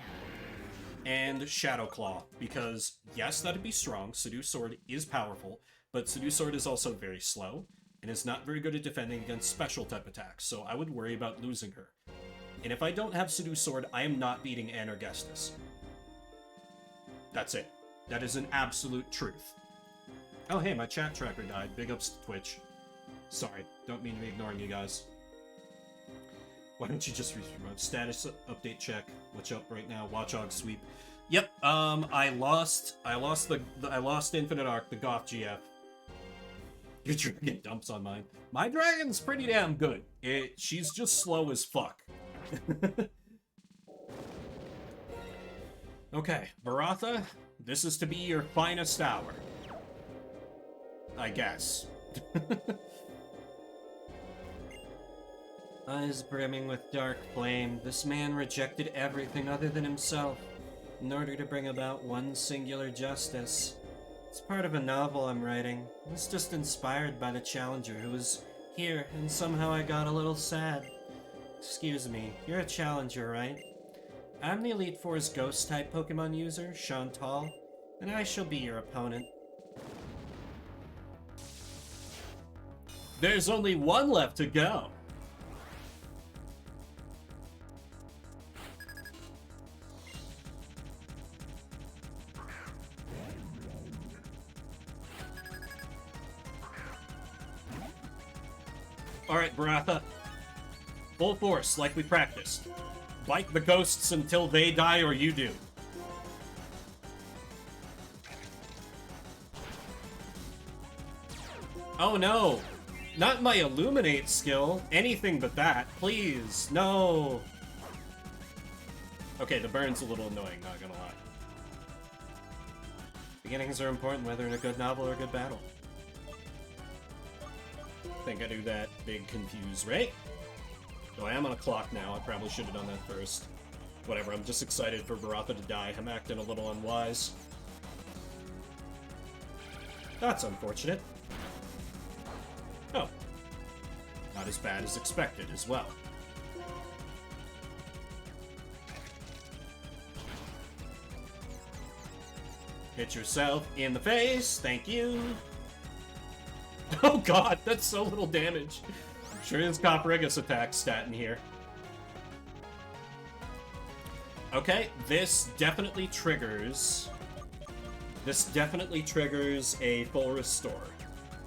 and Shadow Claw, because yes, that'd be strong. Seduce Sword is powerful, but Seduce Sword is also very slow and is not very good at defending against special type attacks, so I would worry about losing her. And if I don't have Seduce Sword, I am not beating Anergestus. That's it. That is an absolute truth. Oh hey, my chat tracker died. Big ups to Twitch. Sorry, don't mean to be ignoring you guys. Why don't you just remote status update check? What's up right now? Watchog sweep. Yep. I lost Infinite Arc, the Goth GF. Your dragon dumps on mine. My dragon's pretty damn good. She's just slow as fuck. Okay, Varatha, this is to be your finest hour. I guess. Eyes brimming with dark flame, this man rejected everything other than himself in order to bring about one singular justice. It's part of a novel I'm writing. It was just inspired by the challenger who was here, and somehow I got a little sad. Excuse me, you're a challenger, right? I'm the Elite Four's Ghost-type Pokemon user, Chantal, and I shall be your opponent. There's only one left to go. Alright, Varatha. Full force, like we practiced. Bite the ghosts until they die or you do. Oh no! Not my Illuminate skill. Anything but that. Please, no! Okay, the burn's a little annoying, not gonna lie. Beginnings are important whether in a good novel or a good battle. Think I do that big confuse, right? Though I am on a clock now, I probably should have done that first. Whatever, I'm just excited for Varatha to die. I'm acting a little unwise. That's unfortunate. Oh. Not as bad as expected as well. Hit yourself in the face, thank you. Oh god, that's so little damage. I'm sure there's Copperiggus attack stat in here. Okay, this definitely triggers a full restore,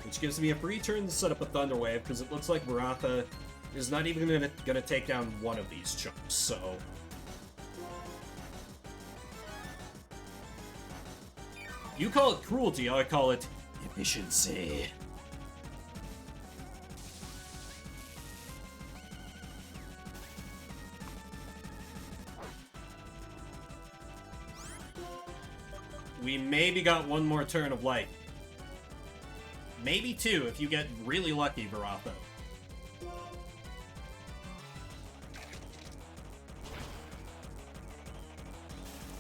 which gives me a free turn to set up a Thunder Wave, because it looks like Varatha is not even gonna take down one of these chumps, so... You call it cruelty, I call it efficiency. We maybe got one more turn of life. Maybe two, if you get really lucky, Varatha.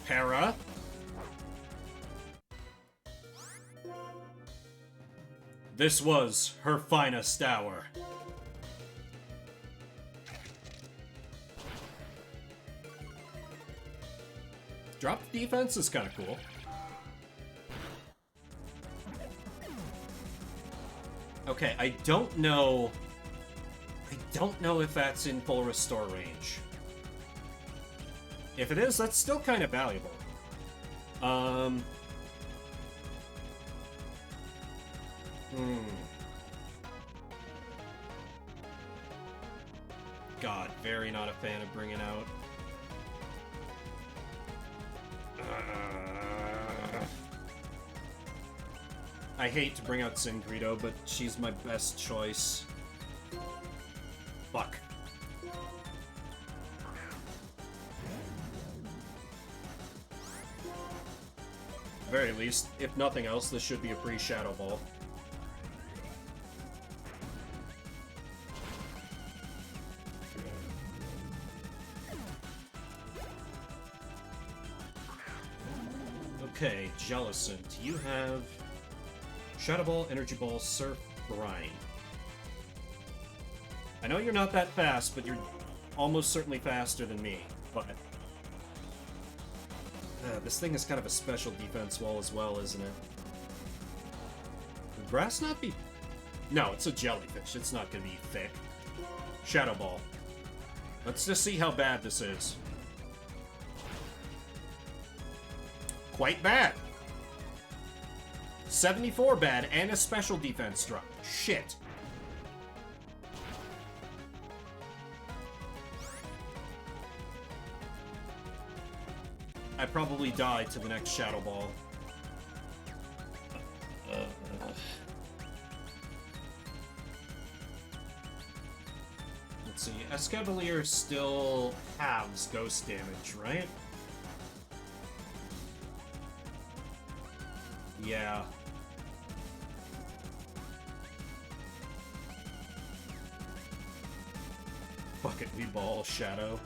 Para. This was her finest hour. Drop defense is kind of cool. Okay, I don't know if that's in full restore range. If it is, that's still kind of valuable. God, very not a fan of bringing out. I hate to bring out Syncreto, but she's my best choice. Fuck. the very least, if nothing else, this should be a pre-Shadow Ball. Okay, Jellicent, you have Shadow Ball, Energy Ball, Surf, Brine. I know you're not that fast, but you're almost certainly faster than me, but... this thing is kind of a special defense wall as well, isn't it? Would grass not be... No, it's a jellyfish. It's not going to be thick. Shadow Ball. Let's just see how bad this is. Quite bad. 74 bad, and a special defense drop. Shit. I probably die to the next Shadow Ball. Let's see. Escavalier still halves ghost damage, right? Yeah. Fuck it, we ball Shadow.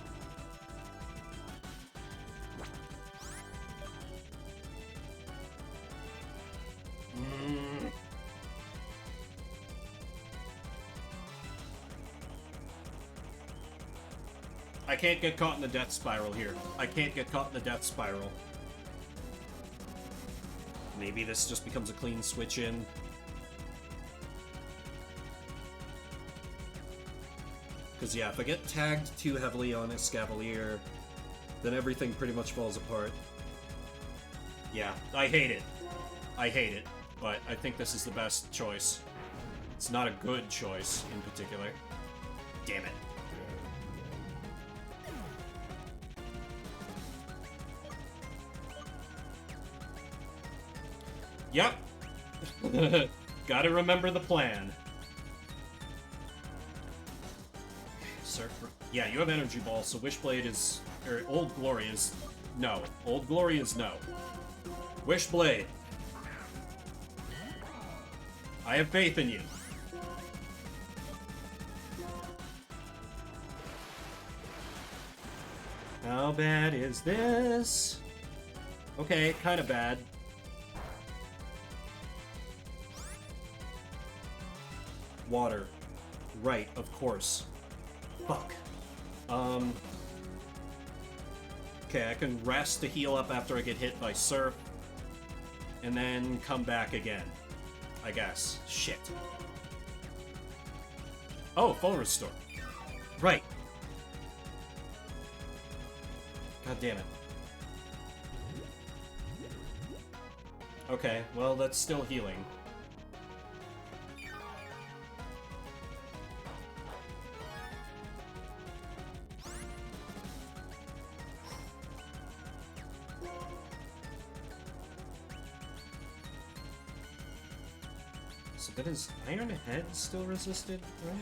I can't get caught in the death spiral here. I can't get caught in the death spiral. Maybe this just becomes a clean switch in. Because yeah, if I get tagged too heavily on Escavalier, then everything pretty much falls apart. Yeah, I hate it. I hate it, but I think this is the best choice. It's not a good choice in particular. Damn it. Yep. Gotta remember the plan. Yeah, you have Energy Ball, so Wishblade is... Or Old Glory is... No. Old Glory is no. Wishblade. I have faith in you. How bad is this? Okay, kind of bad. Water. Right, of course. Fuck. Okay, I can rest to heal up after I get hit by Surf. And then come back again. I guess. Shit. Oh, full restore. Right. God damn it. Okay, well, that's still healing. So that is Iron Head still resisted, right?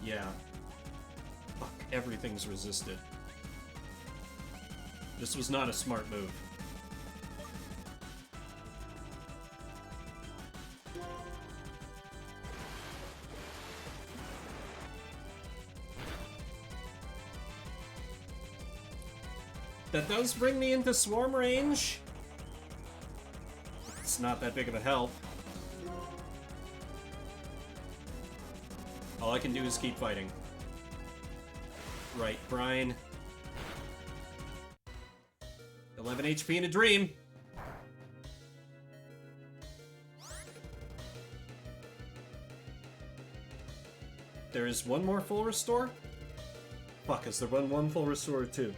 Yeah. Fuck, everything's resisted. This was not a smart move. That does bring me into swarm range. It's not that big of a help. All I can do is keep fighting. Right, Brine. 11 HP in a dream. There is one more full restore? Fuck, is there one full restore too?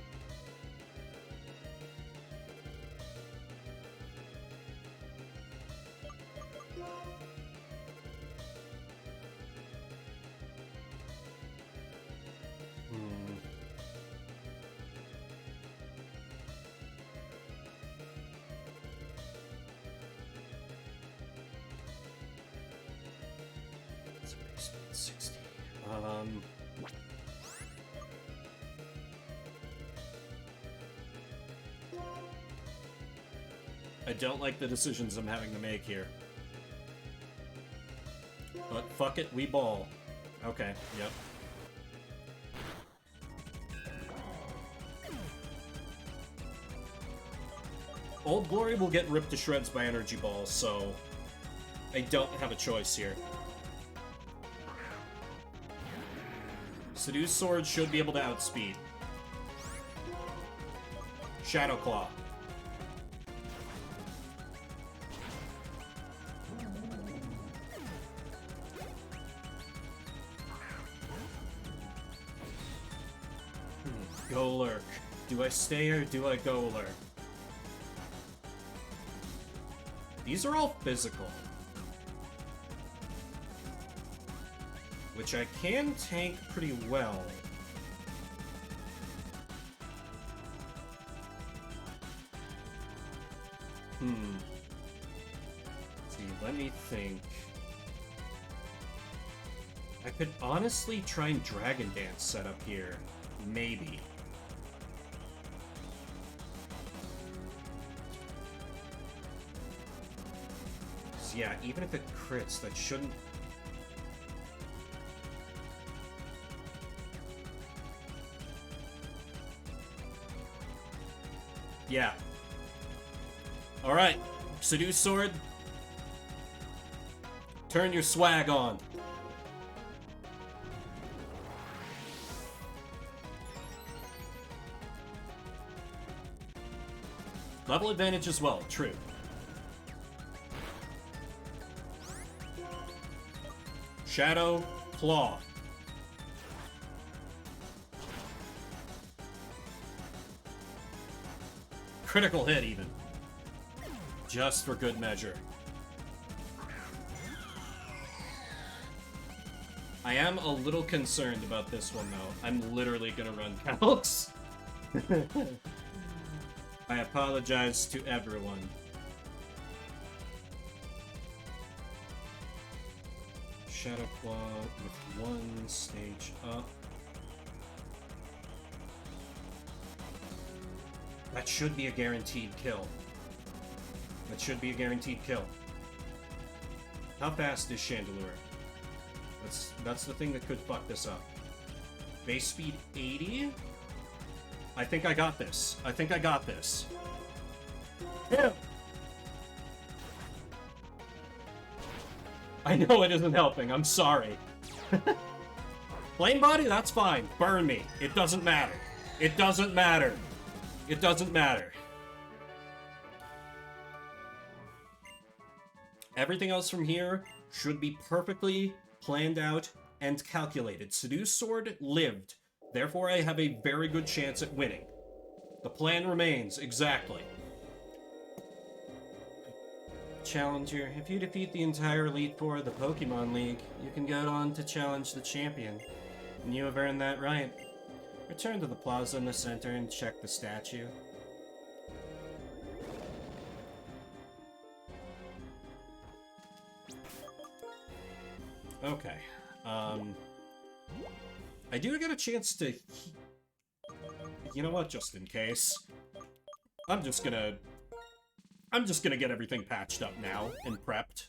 I don't like the decisions I'm having to make here. But fuck it, we ball. Okay, yep. Old Glory will get ripped to shreds by energy balls, so I don't have a choice here. Seduce Sword should be able to outspeed. Shadow Claw. Go lurk. Do I stay or do I go lurk? These are all physical. Which I can tank pretty well. Let's see, let me think. I could honestly try and Dragon Dance set up here. Maybe. So yeah, even if it crits, that shouldn't... Yeah. Alright, Seduce Sword. Turn your swag on. Level advantage as well, true. Shadow Claw. Critical hit, even. Just for good measure. I am a little concerned about this one, though. I'm literally gonna run calcs. I apologize to everyone. Shadow Claw with one stage up. That should be a guaranteed kill. That should be a guaranteed kill. How fast is Chandelure? That's the thing that could fuck this up. Base speed 80? I think I got this. I think I got this. Yeah. I know it isn't helping. I'm sorry. Flame Body? That's fine. Burn me. It doesn't matter. It doesn't matter. It doesn't matter. Everything else from here should be perfectly planned out and calculated. Seduce Sword lived. Therefore, I have a very good chance at winning. The plan remains, exactly. Challenger, if you defeat the entire Elite Four of the Pokemon League, you can go on to challenge the champion. And you have earned that right. Return to the plaza in the center and check the statue. Okay. I do get a chance to... You know what, just in case. I'm just gonna get everything patched up now and prepped.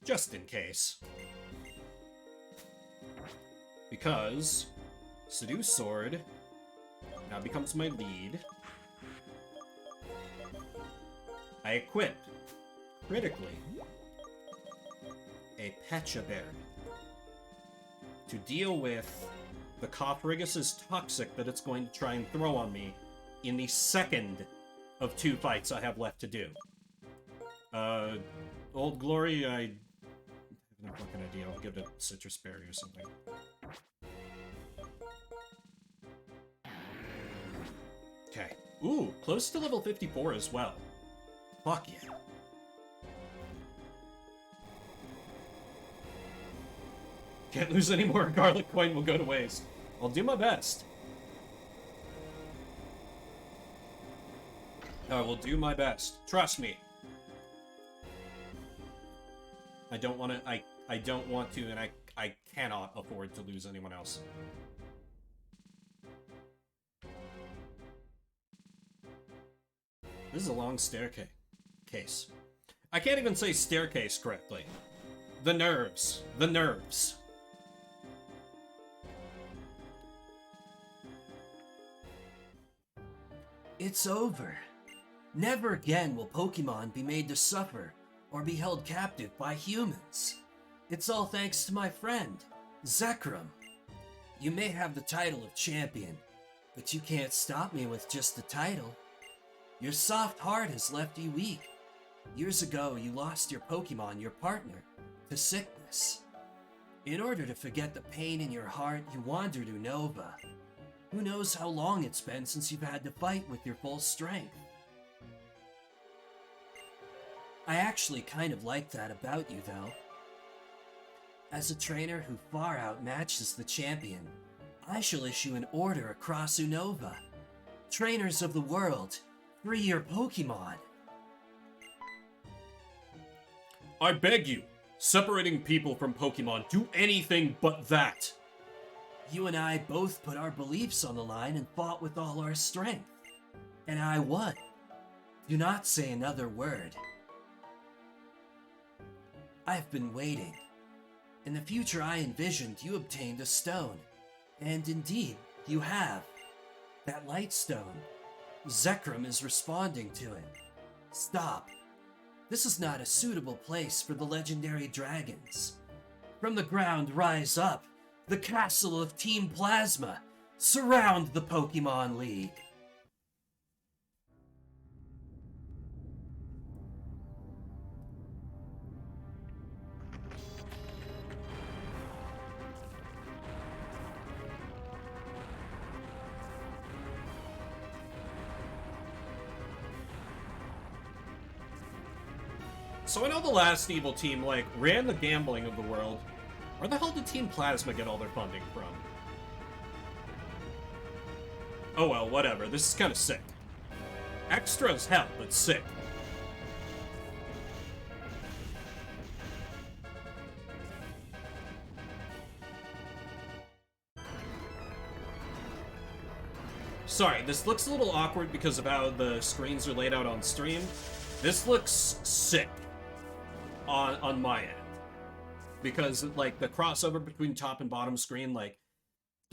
Just in case. Because Seduce Sword now becomes my lead. I equip, critically, a Pecha Berry to deal with the Cofrigus's Toxic that it's going to try and throw on me in the second of 2 fights I have left to do. Old Glory, I have no fucking idea. I'll give it a Citrus Berry or something. Okay. Ooh, close to level 54 as well. Fuck yeah. Can't lose any more. Garlic coin will go to waste. I'll do my best. I will do my best. Trust me. I don't want to, I don't want to, and I cannot afford to lose anyone else. This is a long staircase. case. I can't even say staircase correctly. The nerves. The nerves. It's over. Never again will Pokemon be made to suffer or be held captive by humans. It's all thanks to my friend, Zekrom. You may have the title of champion, but you can't stop me with just the title. Your soft heart has left you weak. Years ago, you lost your Pokemon, your partner, to sickness. In order to forget the pain in your heart, you wandered to Unova. Who knows how long it's been since you've had to fight with your full strength. I actually kind of like that about you, though. As a trainer who far outmatches the champion, I shall issue an order across Unova. Trainers of the world, free your Pokemon. I beg you, separating people from Pokemon, do anything but that. You and I both put our beliefs on the line and fought with all our strength. And I won. Do not say another word. I've been waiting. In the future I envisioned, you obtained a stone. And indeed, you have. That light stone. Zekrom is responding to it. Stop. This is not a suitable place for the legendary dragons. From the ground rise up. The castle of Team Plasma. Surround the Pokemon League. So I know the last evil team, like, ran the gambling of the world. Where the hell did Team Plasma get all their funding from? Oh well, whatever. This is kind of sick. Extra as hell, but sick. Sorry, this looks a little awkward because of how the screens are laid out on stream. This looks sick on my end. Because, like, the crossover between top and bottom screen, like,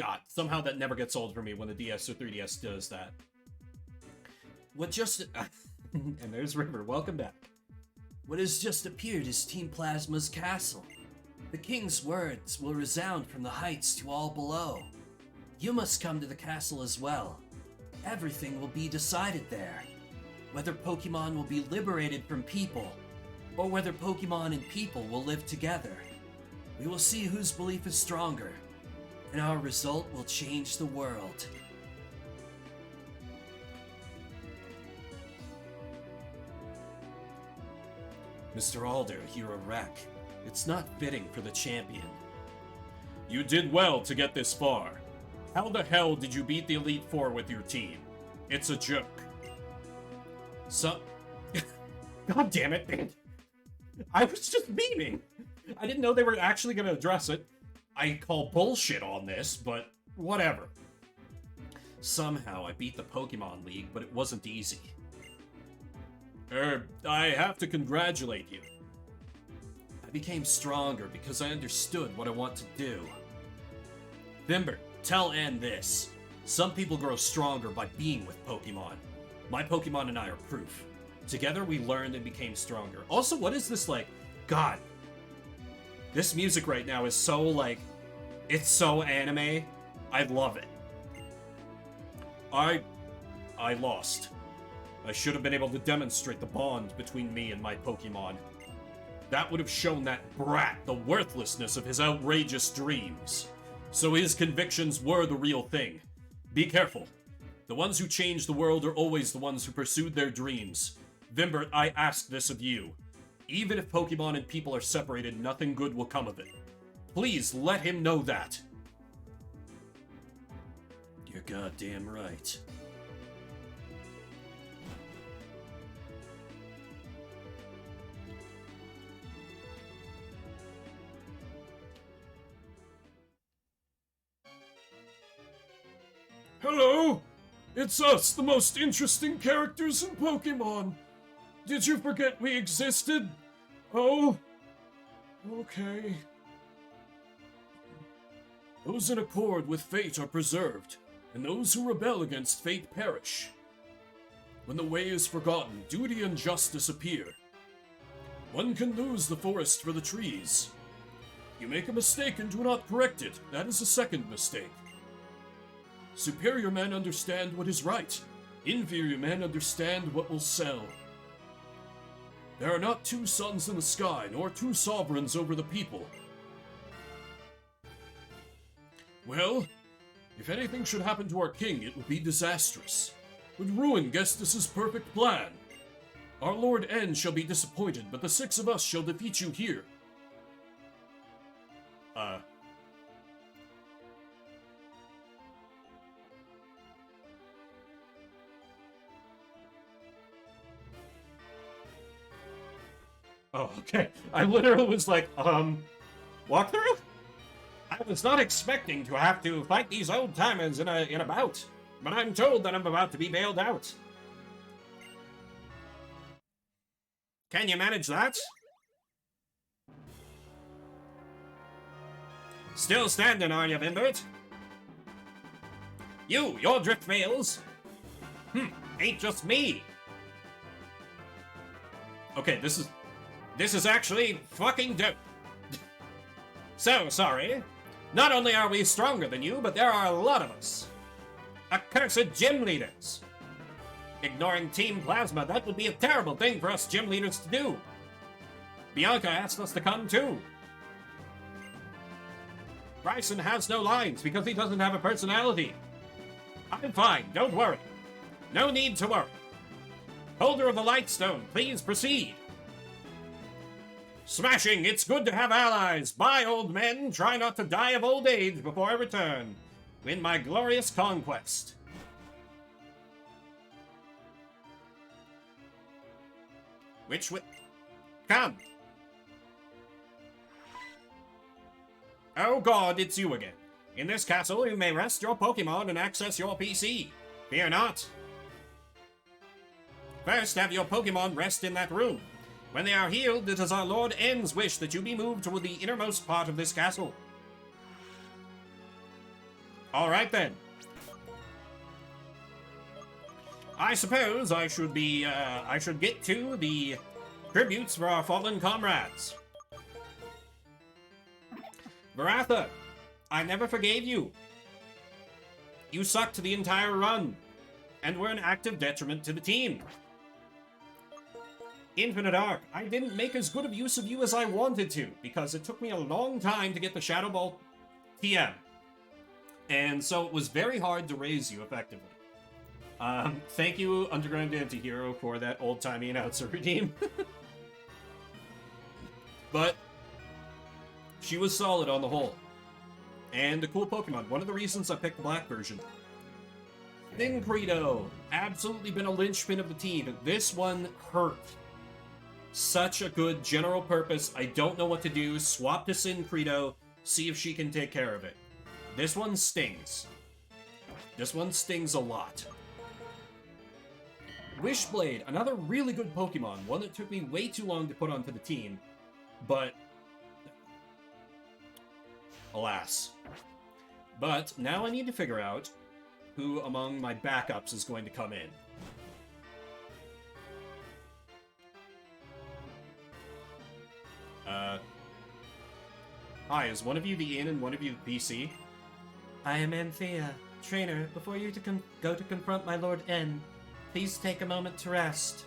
God, somehow that never gets old for me when the DS or 3DS does that. What just... And there's River, welcome back. What has just appeared is Team Plasma's castle. The king's words will resound from the heights to all below. You must come to the castle as well. Everything will be decided there. Whether Pokemon will be liberated from people, or whether Pokemon and people will live together. We will see whose belief is stronger, and our result will change the world. Mr. Alder, you're a wreck. It's not fitting for the champion. You did well to get this far. How the hell did you beat the Elite Four with your team? It's a joke. God damn it, man. I was just beaming. I didn't know they were actually going to address it. I call bullshit on this, but whatever. Somehow I beat the Pokemon League, but it wasn't easy. I have to congratulate you. I became stronger because I understood what I want to do. Vimber, tell Ann this. Some people grow stronger by being with Pokemon. My Pokemon and I are proof. Together we learned and became stronger. Also, what is this like? God. This music right now is so like... It's so anime. I love it. I lost. I should have been able to demonstrate the bond between me and my Pokemon. That would have shown that brat the worthlessness of his outrageous dreams. So his convictions were the real thing. Be careful. The ones who change the world are always the ones who pursued their dreams. Vimbert, I ask this of you. Even if Pokemon and people are separated, nothing good will come of it. Please let him know that. You're goddamn right. Hello! It's us, the most interesting characters in Pokemon! Did you forget we existed? Oh? Okay. Those in accord with fate are preserved, and those who rebel against fate perish. When the way is forgotten, duty and justice appear. One can lose the forest for the trees. You make a mistake and do not correct it. That is a second mistake. Superior men understand what is right. Inferior men understand what will sell. There are not two suns in the sky, nor two sovereigns over the people. Well, if anything should happen to our king, it would be disastrous. Would ruin Gestus' perfect plan. Our Lord N shall be disappointed, but the 6 of us shall defeat you here. Oh, okay. I literally was like, walk through? I was not expecting to have to fight these old timers in a bout, but I'm told that I'm about to be bailed out. Can you manage that? Still standing, are you, Vimbert? Your drift fails. Ain't just me. Okay, this is actually fucking dope. So, sorry. Not only are we stronger than you, but there are a lot of us. Accursed gym leaders. Ignoring Team Plasma, that would be a terrible thing for us gym leaders to do. Bianca asked us to come too. Bryson has no lines because he doesn't have a personality. I'm fine, don't worry. No need to worry. Holder of the Lightstone, please proceed. Smashing, it's good to have allies. Bye, old men. Try not to die of old age before I return. In my glorious conquest. Which way? Come. Oh god, it's you again. In this castle, you may rest your Pokemon and access your PC. Fear not. First, have your Pokemon rest in that room. When they are healed, it is our Lord N's wish that you be moved to the innermost part of this castle. Alright then. I suppose I should get to the tributes for our fallen comrades. Varatha, I never forgave you. You sucked the entire run, and were an active detriment to the team. Infinite Arc, I didn't make as good of use of you as I wanted to, because it took me a long time to get the Shadow Ball TM. And so it was very hard to raise you effectively. Thank you, Underground Antihero, for that old-timey announcer redeem. But she was solid on the whole. And a cool Pokemon. One of the reasons I picked the black version. Thin Credo. Absolutely been a linchpin of the team. This one hurt. Such a good general purpose. I don't know what to do. Swap to Sin Credo. See if she can take care of it. This one stings. This one stings a lot. Wishblade. Another really good Pokemon. One that took me way too long to put onto the team. But alas. But now I need to figure out who among my backups is going to come in. Hi, is one of you the in and one of you the PC? I am Anthea. Trainer, before you go to confront my Lord N, please take a moment to rest.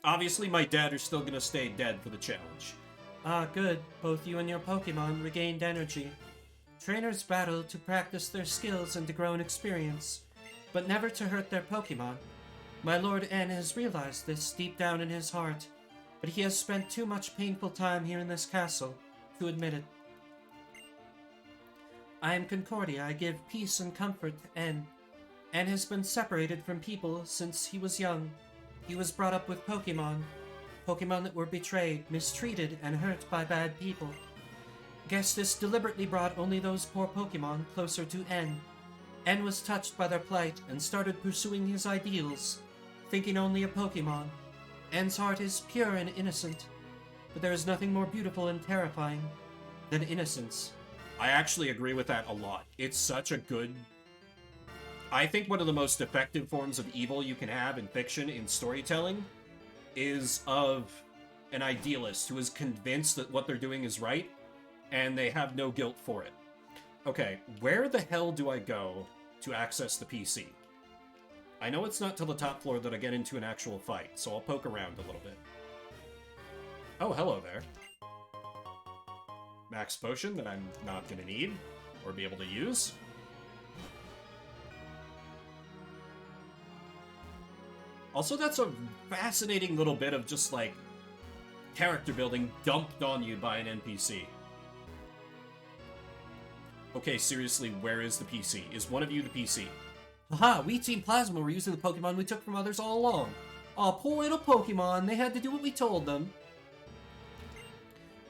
Obviously, my dad are still gonna stay dead for the challenge. Ah, good. Both you and your Pokemon regained energy. Trainers battle to practice their skills and to grow in experience, but never to hurt their Pokemon. My Lord N has realized this deep down in his heart, but he has spent too much painful time here in this castle to admit it. I am Concordia. I give peace and comfort to N. N has been separated from people since he was young. He was brought up with Pokemon. Pokemon that were betrayed, mistreated, and hurt by bad people. Gestus deliberately brought only those poor Pokemon closer to N. N was touched by their plight and started pursuing his ideals, thinking only of Pokemon. N's heart is pure and innocent, but there is nothing more beautiful and terrifying than innocence. I actually agree with that a lot. It's such a good... I think one of the most effective forms of evil you can have in fiction, in storytelling, is of an idealist who is convinced that what they're doing is right, and they have no guilt for it. Okay, where the hell do I go to access the PC? I know it's not till the top floor that I get into an actual fight, so I'll poke around a little bit. Oh, hello there. Max potion that I'm not gonna need, or be able to use. Also, that's a fascinating little bit of just, like, character building dumped on you by an NPC. Okay, seriously, where is the PC? Is one of you the PC? Haha, we Team Plasma were using the Pokemon we took from others all along. Aw, poor little Pokemon, they had to do what we told them.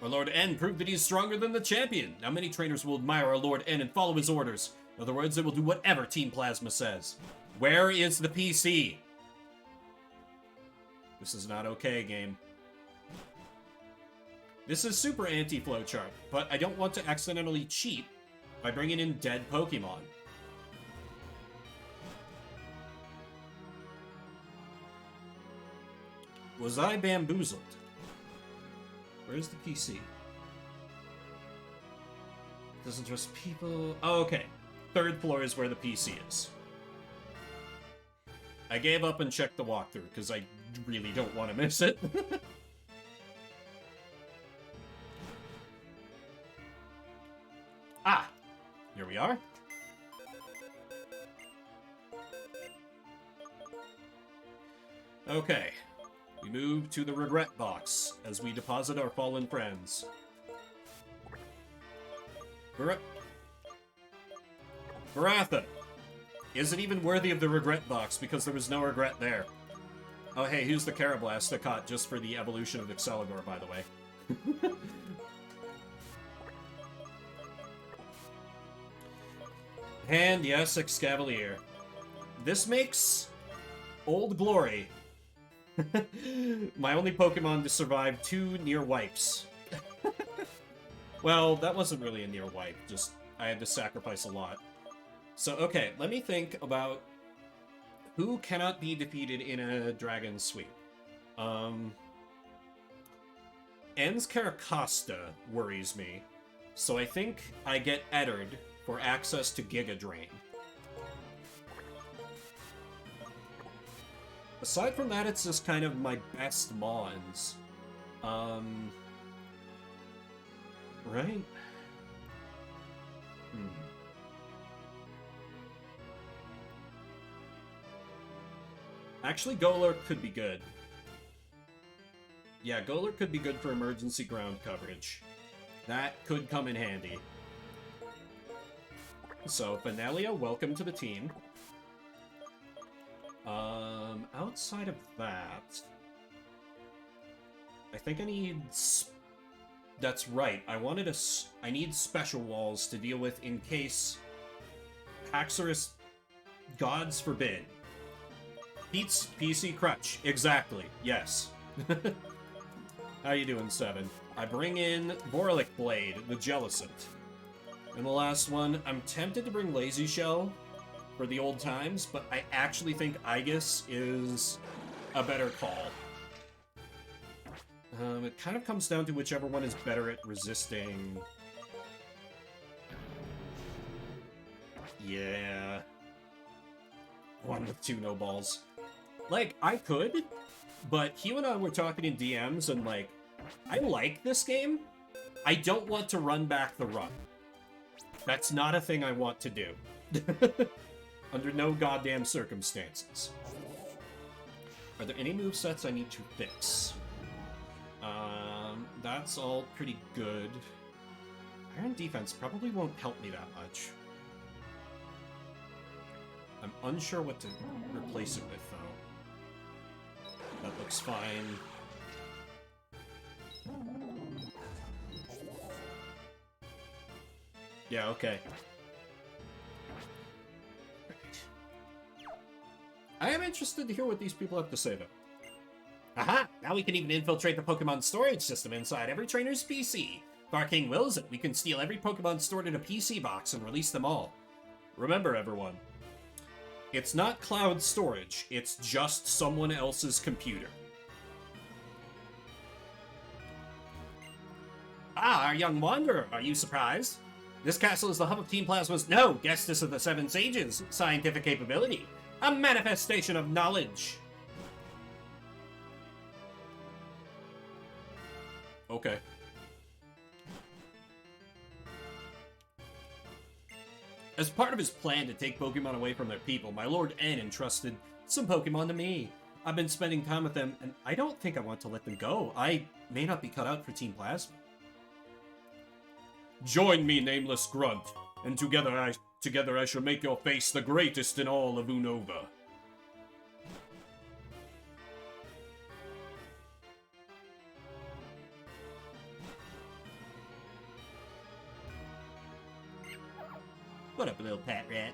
Our Lord N proved that he's stronger than the champion. Now many trainers will admire our Lord N and follow his orders. In other words, they will do whatever Team Plasma says. Where is the PC? This is not okay, game. This is super anti-flowchart, but I don't want to accidentally cheat by bringing in dead Pokemon. Was I bamboozled? Where's the PC? Doesn't trust people. Oh, okay. Third floor is where the PC is. I gave up and checked the walkthrough because I really don't want to miss it. Ah! Here we are. Okay. We move to the regret box as we deposit our fallen friends. Baratha! Is it even worthy of the regret box because there was no regret there? Oh hey, who's the Carablast I caught just for the evolution of Excalibur, by the way? And yes, Excavalier. This makes Old Glory my only Pokemon to survive 2 near wipes. Well, that wasn't really a near wipe, just I had to sacrifice a lot. So, okay, let me think about who cannot be defeated in a Dragon Sweep. En's Carracosta worries me, so I think I get Eddard for access to Giga Drain. Aside from that, it's just kind of my best Mons. Right? Actually, Golurk could be good. Yeah, Golurk could be good for emergency ground coverage. That could come in handy. So, Benelia, welcome to the team. Outside of that, I think I need... That's right, I need special walls to deal with in case Haxorus, gods forbid. Pete's PC crutch, exactly, yes. How you doing, Seven? I bring in Borlick Blade, the Jellicent. And the last one, I'm tempted to bring Lazy Shell for the old times, but I actually think Aegis is a better call. It kind of comes down to whichever one is better at resisting... Yeah... One with 2 no balls. Like, I could, but Hugh and I were talking in DMs, and like, I like this game. I don't want to run back the run. That's not a thing I want to do. Under no goddamn circumstances. Are there any movesets I need to fix? That's all pretty good. Iron Defense probably won't help me that much. I'm unsure what to replace it with, though. That looks fine. Yeah, okay. I am interested to hear what these people have to say, though. Aha! Now we can even infiltrate the Pokemon storage system inside every trainer's PC. If our king wills it, we can steal every Pokemon stored in a PC box and release them all. Remember, everyone, it's not cloud storage, it's just someone else's computer. Ah, our young wanderer, are you surprised? This castle is the hub of Team Plasma's guestess of the Seven Sages, scientific capability. A manifestation of knowledge. Okay. As part of his plan to take Pokemon away from their people, my Lord N entrusted some Pokemon to me. I've been spending time with them, and I don't think I want to let them go. I may not be cut out for Team Plasma. Join me, nameless grunt, and together I shall make your face the greatest in all of Unova. What up, little pet rat?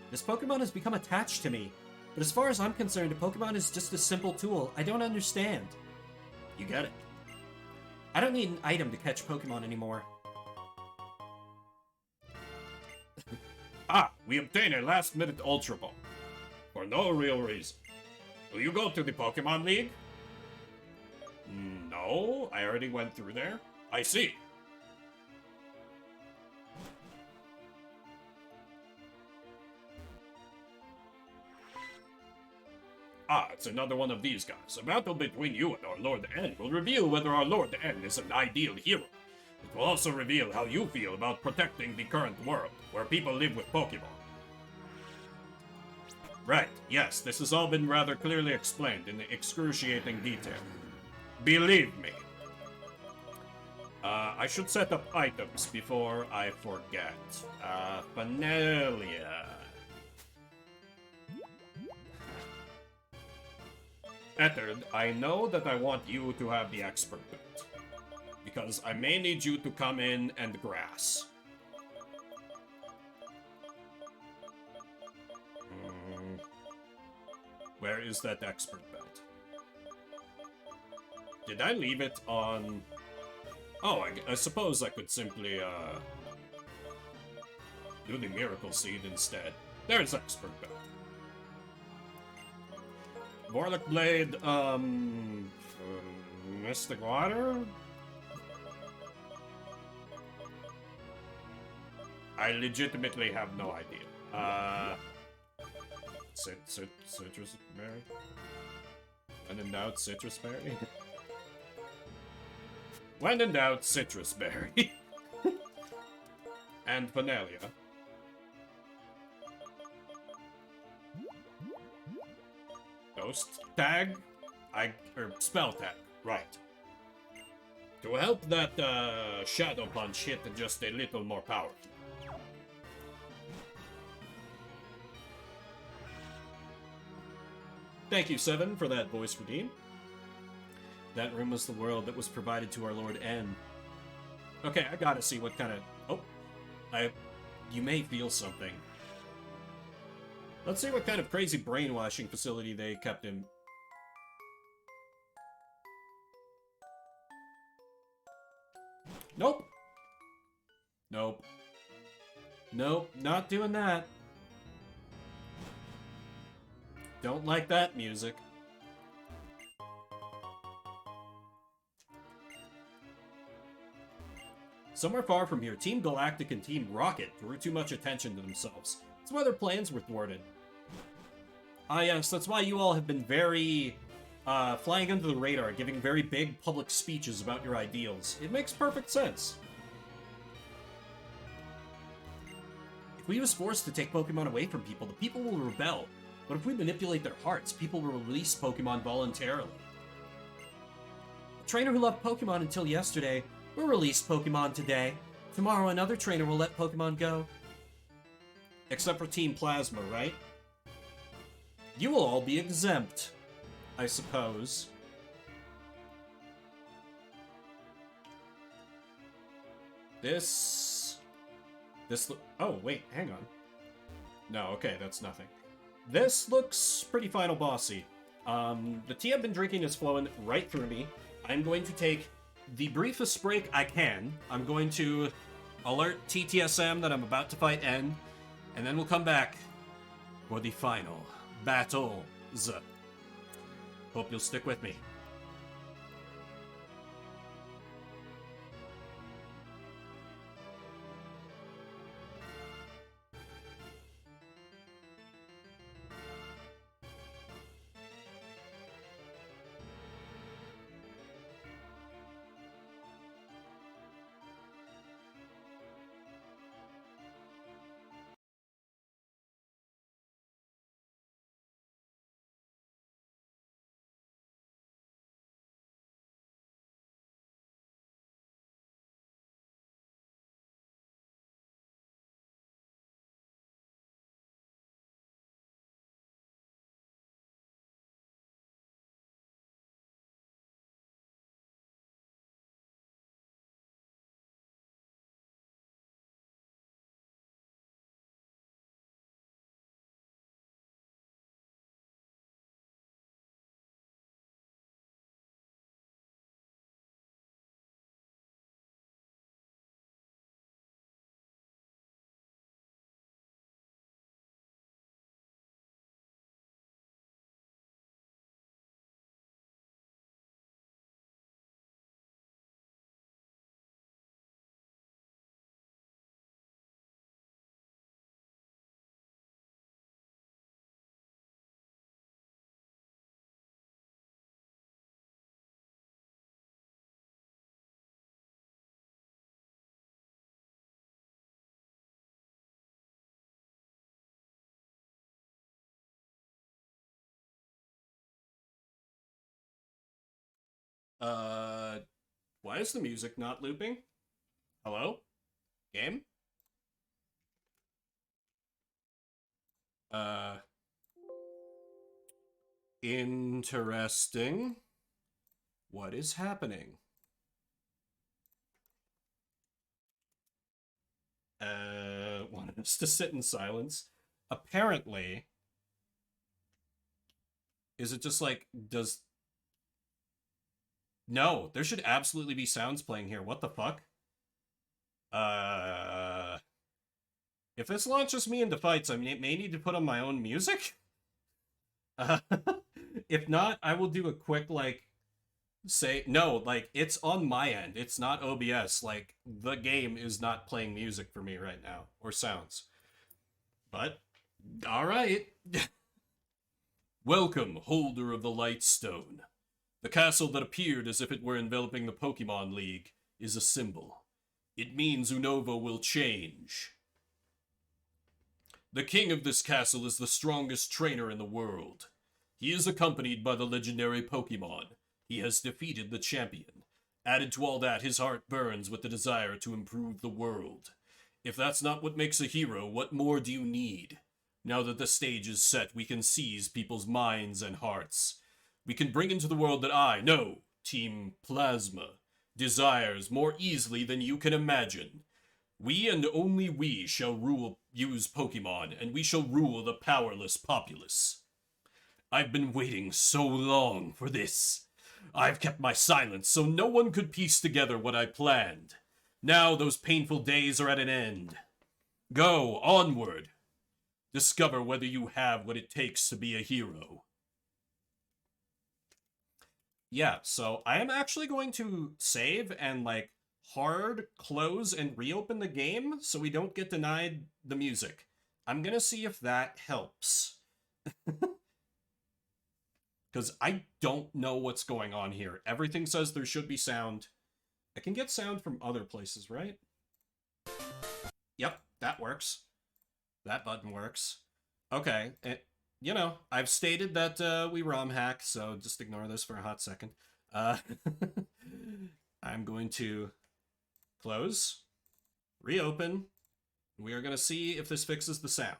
This Pokemon has become attached to me, but as far as I'm concerned, a Pokemon is just a simple tool. I don't understand. You got it. I don't need an item to catch Pokemon anymore. We obtain a last-minute Ultra Ball. For no real reason. Will you go to the Pokemon League? No, I already went through there. I see. It's another one of these guys. A battle between you and our Lord N will reveal whether our Lord N is an ideal hero. It will also reveal how you feel about protecting the current world, where people live with Pokemon. Right, yes, this has all been rather clearly explained in excruciating detail. Believe me. I should set up items before I forget. Panelia. Etard, I know that I want you to have the expert belt, because I may need you to come in and grass. Where is that expert belt? Did I leave it on... Oh, I suppose I could simply, do the Miracle Seed instead. There's expert belt. Vorlock Blade, Mystic Water? I legitimately have no idea. Citrus Berry? When in doubt, Citrus Berry? When in doubt, Citrus Berry. And Panelia. Ghost tag? Or spell tag, right. To help that, Shadow Punch hit just a little more powerful. Thank you, Seven, for that voice redeem. That room was the world that was provided to our Lord N. Okay, I gotta see what kind of... Oh. You may feel something. Let's see what kind of crazy brainwashing facility they kept him. Nope. Nope. Nope, not doing that. Don't like that music. Somewhere far from here, Team Galactic and Team Rocket drew too much attention to themselves. That's why their plans were thwarted. Ah yes, that's why you all have been very, flying under the radar, giving very big public speeches about your ideals. It makes perfect sense. If we was forced to take Pokemon away from people, the people will rebel. But if we manipulate their hearts, people will release Pokemon voluntarily. A trainer who loved Pokemon until yesterday will release Pokemon today. Tomorrow another trainer will let Pokemon go. Except for Team Plasma, right? You will all be exempt, I suppose. This... Oh, wait, hang on. No, okay, that's nothing. This looks pretty final bossy. The tea I've been drinking is flowing right through me. I'm going to take the briefest break I can. I'm going to alert TTSM that I'm about to fight N, and then we'll come back for the final battles. Hope you'll stick with me. Uh, why is the music not looping? Hello? Game? Uh, interesting. What is happening? Wanted us to sit in silence. Apparently, is it just like, does... No, there should absolutely be sounds playing here. What the fuck? If this launches me into fights, I may need to put on my own music? Uh, if not, I will do a quick, like, say... No, like, it's on my end. It's not OBS. Like, the game is not playing music for me right now. Or sounds. But, alright. Welcome, holder of the Light Stone. The castle that appeared as if it were enveloping the Pokemon League is a symbol. It means Unova will change. The king of this castle is the strongest trainer in the world. He is accompanied by the legendary Pokemon. He has defeated the champion. Added to all that, his heart burns with the desire to improve the world. If that's not what makes a hero, what more do you need? Now that the stage is set, we can seize people's minds and hearts. We can bring into the world that I know, Team Plasma, desires more easily than you can imagine. We and only we shall use Pokemon, and we shall rule the powerless populace. I've been waiting so long for this. I've kept my silence so no one could piece together what I planned. Now those painful days are at an end. Go, onward. Discover whether you have what it takes to be a hero. Yeah, so I am actually going to save and, like, hard close and reopen the game so we don't get denied the music. I'm gonna see if that helps. Because I don't know what's going on here. Everything says there should be sound. I can get sound from other places, right? Yep, that works. That button works. Okay, you know, I've stated that we ROM hack, so just ignore this for a hot second. I'm going to close, reopen. We are going to see if this fixes the sound.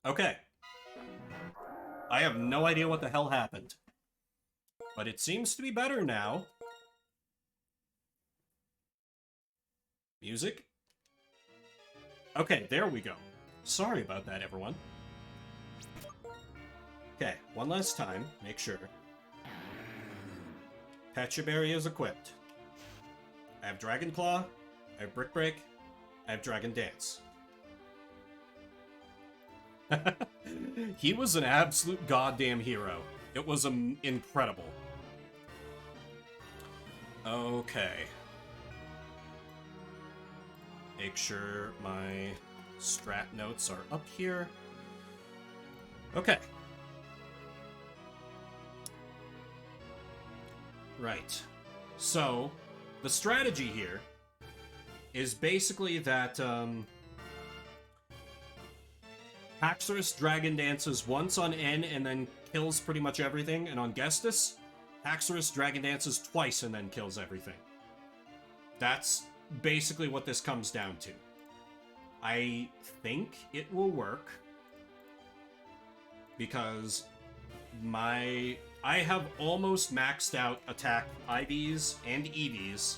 Okay. I have no idea what the hell happened. But it seems to be better now. Music? Okay, there we go. Sorry about that, everyone. Okay, one last time, make sure. Pecha Berry is equipped. I have Dragon Claw, I have Brick Break, I have Dragon Dance. He was an absolute goddamn hero. It was incredible. Okay. Make sure my strat notes are up here. Okay. Right. So, the strategy here is basically that, Haxorus Dragon Dances once on N and then kills pretty much everything, and on Gestus, Haxorus Dragon Dances twice and then kills everything. That's basically what this comes down to. I think it will work, because I have almost maxed out attack IVs and EVs,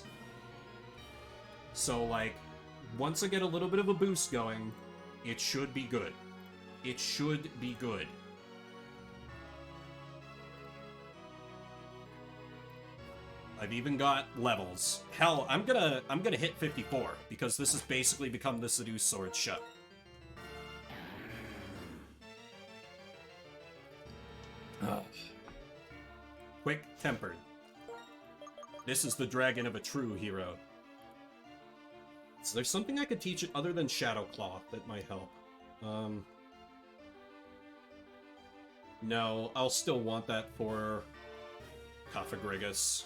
so like, once I get a little bit of a boost going, it should be good. It should be good. I've even got levels. Hell, I'm gonna hit 54, because this has basically become the Seduce Sword shut. Quick-tempered. This is the dragon of a true hero. So there's something I could teach it other than Shadow Claw that might help. No, I'll still want that for Cophagrigus.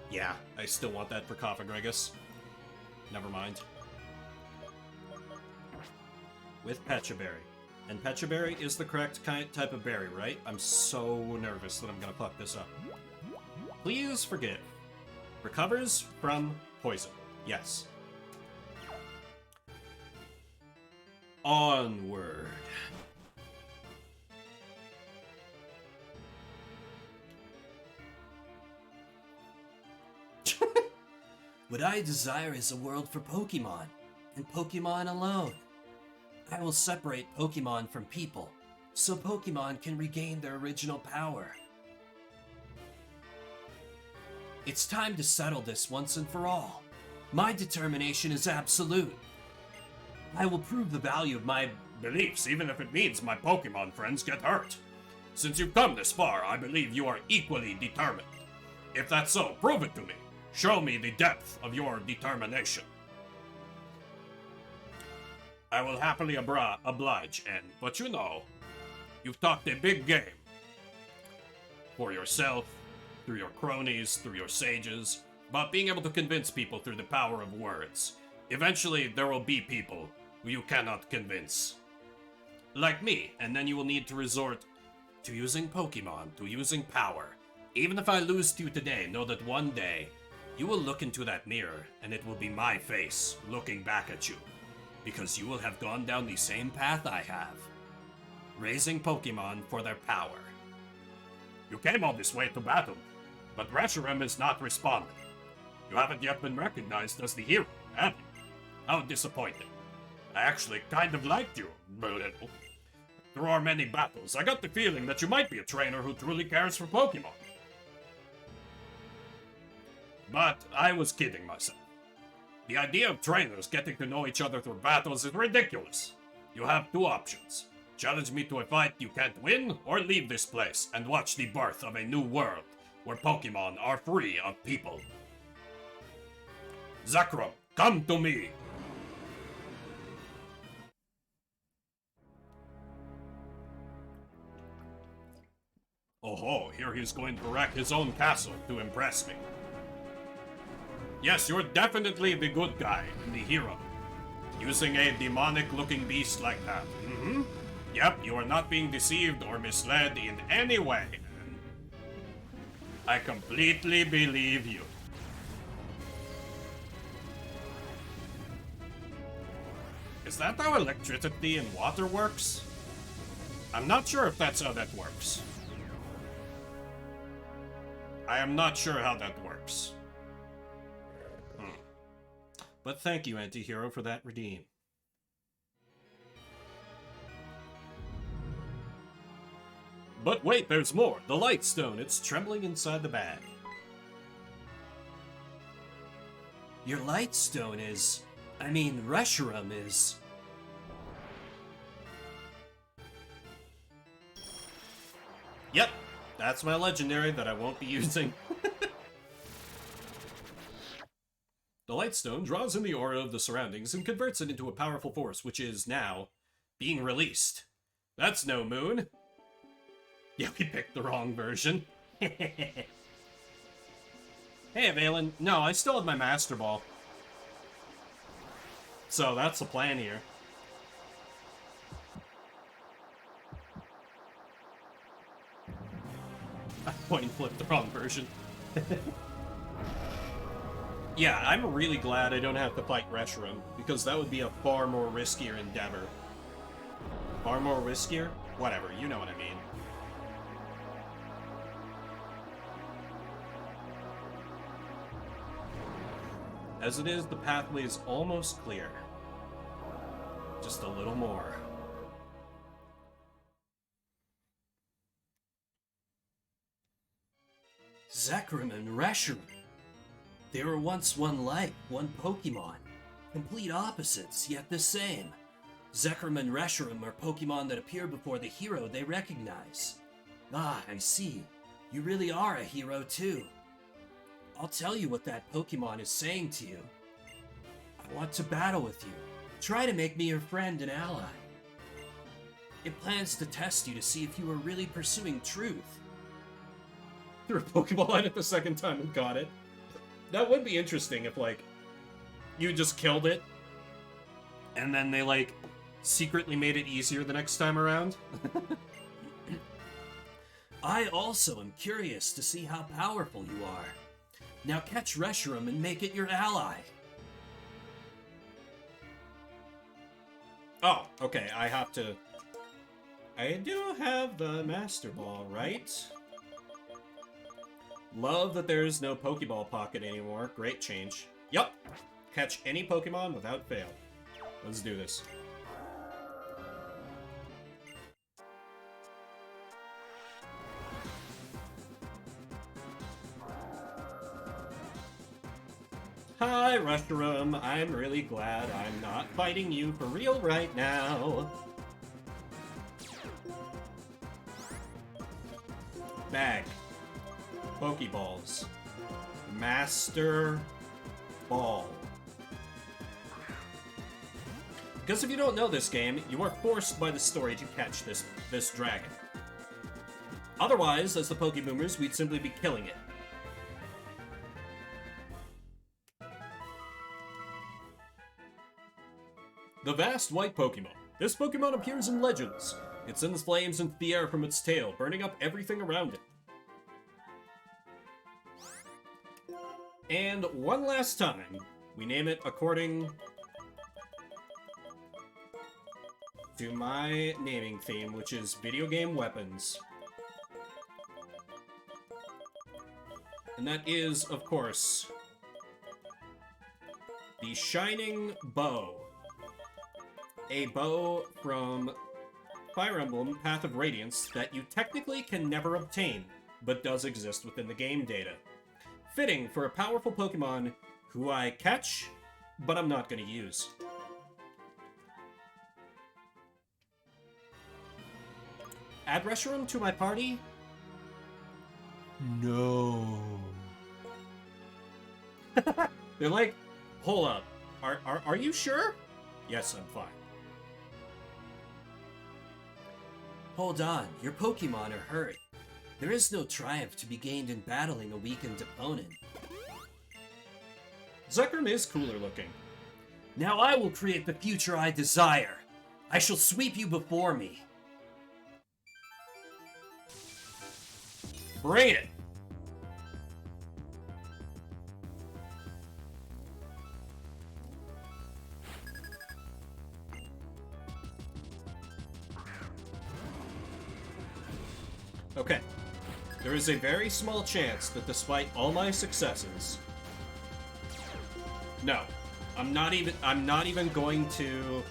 Yeah, I still want that for Cophagrigus. Never mind. With Pecha Berry. And Pecha Berry is the correct type of berry, right? I'm so nervous that I'm gonna fuck this up. Please forgive. Recovers from poison. Yes. Onward. What I desire is a world for Pokemon, and Pokemon alone. I will separate Pokemon from people, so Pokemon can regain their original power. It's time to settle this once and for all. My determination is absolute. I will prove the value of my beliefs, even if it means my Pokemon friends get hurt. Since you've come this far, I believe you are equally determined. If that's so, prove it to me. Show me the depth of your determination. I will happily oblige, N, but you know, you've talked a big game. For yourself, through your cronies, through your sages, about being able to convince people through the power of words. Eventually, there will be people who you cannot convince. Like me, and then you will need to resort to using Pokemon, to using power. Even if I lose to you today, know that one day, you will look into that mirror, and it will be my face looking back at you. Because you will have gone down the same path I have. Raising Pokemon for their power. You came all this way to battle, but Reshiram is not responding. You haven't yet been recognized as the hero, have you? How disappointing. I actually kind of liked you, a little. Through our many battles, I got the feeling that you might be a trainer who truly cares for Pokemon. But I was kidding myself. The idea of trainers getting to know each other through battles is ridiculous. You have two options. Challenge me to a fight you can't win, or leave this place and watch the birth of a new world, where Pokemon are free of people. Zekrom, come to me! Oh, here he's going to wreck his own castle to impress me. Yes, you're definitely the good guy, the hero. Using a demonic-looking beast like that. Mm-hmm. Yep, you are not being deceived or misled in any way. I completely believe you. Is that how electricity and water works? I'm not sure if that's how that works. I am not sure how that works. But thank you, anti-hero, for that redeem. But wait, there's more! The Light Stone! It's trembling inside the bag. Your Light Stone is... Reshiram is... Yep, that's my legendary that I won't be using. The Light Stone draws in the aura of the surroundings and converts it into a powerful force, which is now being released. That's no moon. Yeah, we picked the wrong version. Hey, Valen. No, I still have my Master Ball. So that's the plan here. I point and flipped the wrong version. Yeah, I'm really glad I don't have to fight Reshiram, because that would be a far more riskier endeavor. Far more riskier? Whatever, you know what I mean. As it is, the pathway is almost clear. Just a little more. Zekrom and Reshiram. They were once one Pokemon. Complete opposites, yet the same. Zekrom and Reshiram are Pokemon that appear before the hero they recognize. Ah, I see. You really are a hero too. I'll tell you what that Pokemon is saying to you. I want to battle with you. Try to make me your friend and ally. It plans to test you to see if you are really pursuing truth. Threw a Pokeball at it the second time and got it. That would be interesting if, like, you just killed it, and then they, like, secretly made it easier the next time around. I also am curious to see how powerful you are. Now catch Reshiram and make it your ally. Oh, okay, I do have the Master Ball, right? Love that there's no Pokeball Pocket anymore. Great change. Yup. Catch any Pokemon without fail. Let's do this. Hi, Reshiram. I'm really glad I'm not fighting you for real right now. Bag. Pokeballs. Master Ball. Because if you don't know this game, you are forced by the story to catch this dragon. Otherwise, as the Pokeboomers, we'd simply be killing it. The Vast White Pokemon. This Pokemon appears in legends. It sends flames into the air from its tail, burning up everything around it. And one last time, we name it according to my naming theme, which is video game weapons. And that is, of course, the Shining Bow. A bow from Fire Emblem Path of Radiance that you technically can never obtain, but does exist within the game data. Fitting for a powerful Pokemon who I catch, but I'm not going to use. Add Reshiram to my party? No. They're like, hold up. Are you sure? Yes, I'm fine. Hold on, your Pokemon are hurt. There is no triumph to be gained in battling a weakened opponent. Zekrom is cooler looking. Now I will create the future I desire. I shall sweep you before me. Bring it! Okay. There is a very small chance that despite all my successes... No. I'm not even going to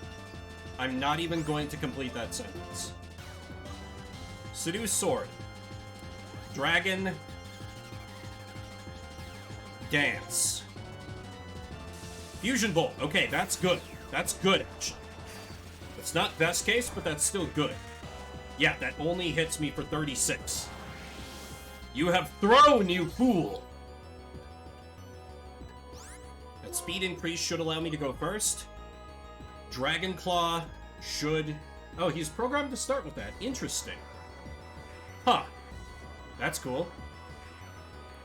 complete that sentence. Seduce Sword. Dragon. Dance. Fusion Bolt. Okay, that's good. That's good, actually. It's not best case, but that's still good. Yeah, that only hits me for 36. You have thrown, you fool! That speed increase should allow me to go first. Dragon Claw should... Oh, he's programmed to start with that. Interesting. Huh. That's cool.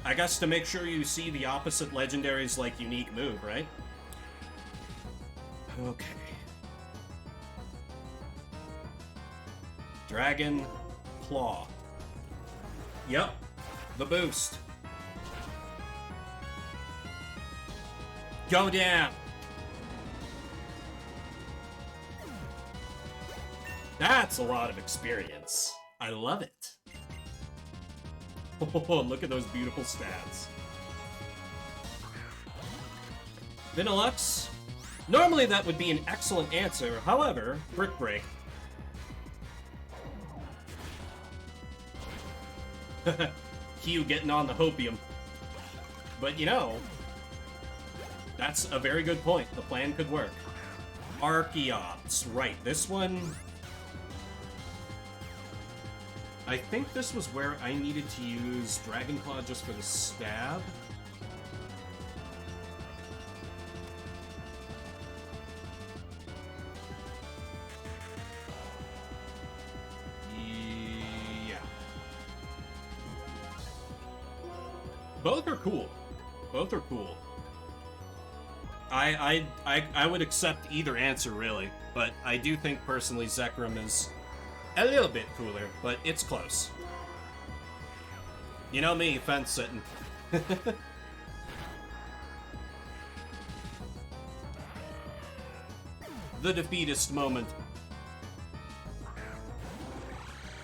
I guess to make sure you see the opposite legendary's, like, unique move, right? Okay. Dragon Claw. Yep. The boost. Go down. That's a lot of experience. I love it. Oh, look at those beautiful stats. Vinilux. Normally that would be an excellent answer. However, Brick Break. Hugh getting on the hopium. But you know, that's a very good point. The plan could work. Archeops. Right, this one... I think this was where I needed to use Dragon Claw just for the stab. Yeah. Both are cool. Both are cool. I would accept either answer, really. But I do think, personally, Zekrom is a little bit cooler, but it's close. You know me, fence sitting. The defeatist moment.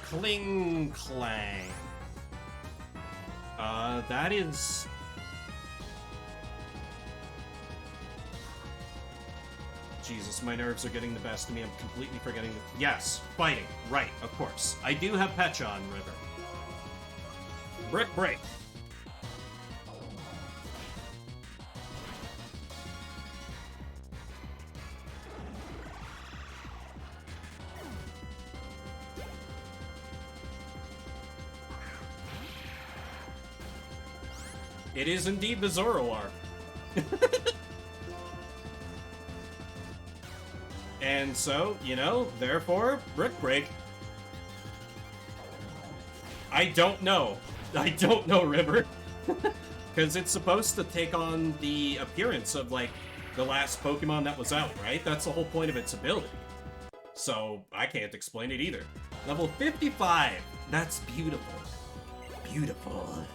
Cling Clang. That is... Jesus, my nerves are getting the best of me. I'm completely forgetting... Yes, fighting. Right, of course. I do have Petcha on River. Brick Break. It is indeed the Zoroark. And so, you know, therefore, Brick Break. I don't know. I don't know, River. Because it's supposed to take on the appearance of, like, the last Pokemon that was out, right? That's the whole point of its ability. So, I can't explain it either. Level 55. That's beautiful. Beautiful.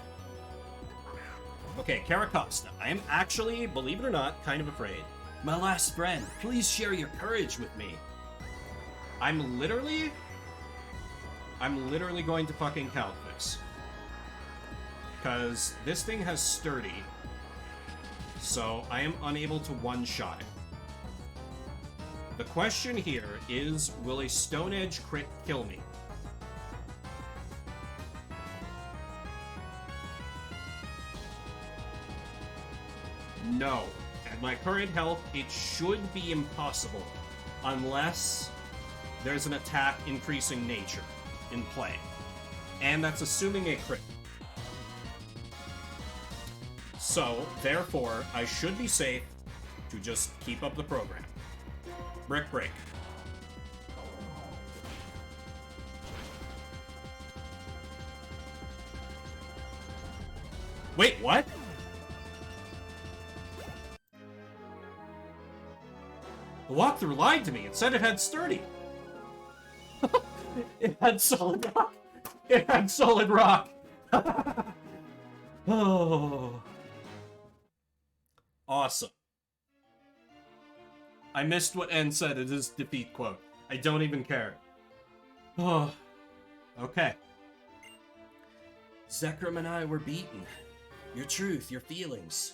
Okay, Caracosta. I am actually, believe it or not, kind of afraid. My last friend, please share your courage with me. I'm literally going to fucking count this. Because this thing has Sturdy. So I am unable to one-shot it. The question here is, will a Stone Edge crit kill me? No. At my current health, it should be impossible. Unless there's an attack increasing nature in play. And that's assuming a crit. So, therefore, I should be safe to just keep up the program. Brick Break. Wait, what? The walkthrough lied to me. It said it had Sturdy. It had Solid Rock. It had Solid Rock. Oh. Awesome. I missed what N said in his defeat quote. I don't even care. Oh. Okay. Zekrom and I were beaten. Your truth, your feelings.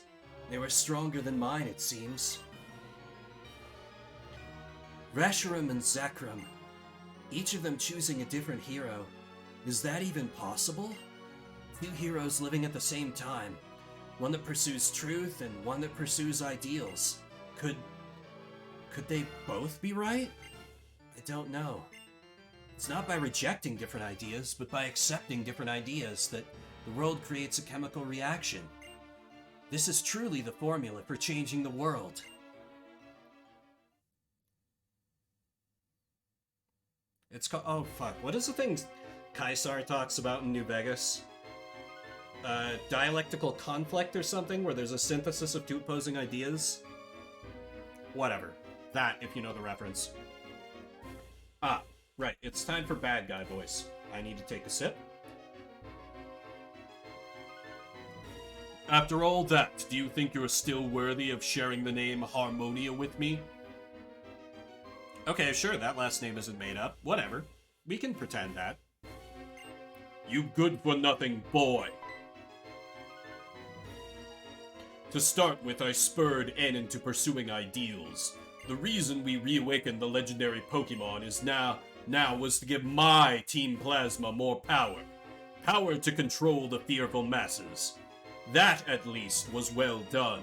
They were stronger than mine, it seems. Reshiram and Zekrom, each of them choosing a different hero. Is that even possible? Two heroes living at the same time. One that pursues truth and one that pursues ideals. Could they both be right? I don't know. It's not by rejecting different ideas, but by accepting different ideas that the world creates a chemical reaction. This is truly the formula for changing the world. It's called, oh fuck, what is the thing Kaisar talks about in New Vegas? Dialectical conflict or something, where there's a synthesis of two opposing ideas? Whatever. That, if you know the reference. Ah, right, it's time for bad guy voice. I need to take a sip. After all that, do you think you're still worthy of sharing the name Harmonia with me? Okay, sure, that last name isn't made up. Whatever. We can pretend that. You good-for-nothing boy. To start with, I spurred N into pursuing ideals. The reason we reawakened the legendary Pokemon is now was to give my Team Plasma more power. Power to control the fearful masses. That, at least, was well done.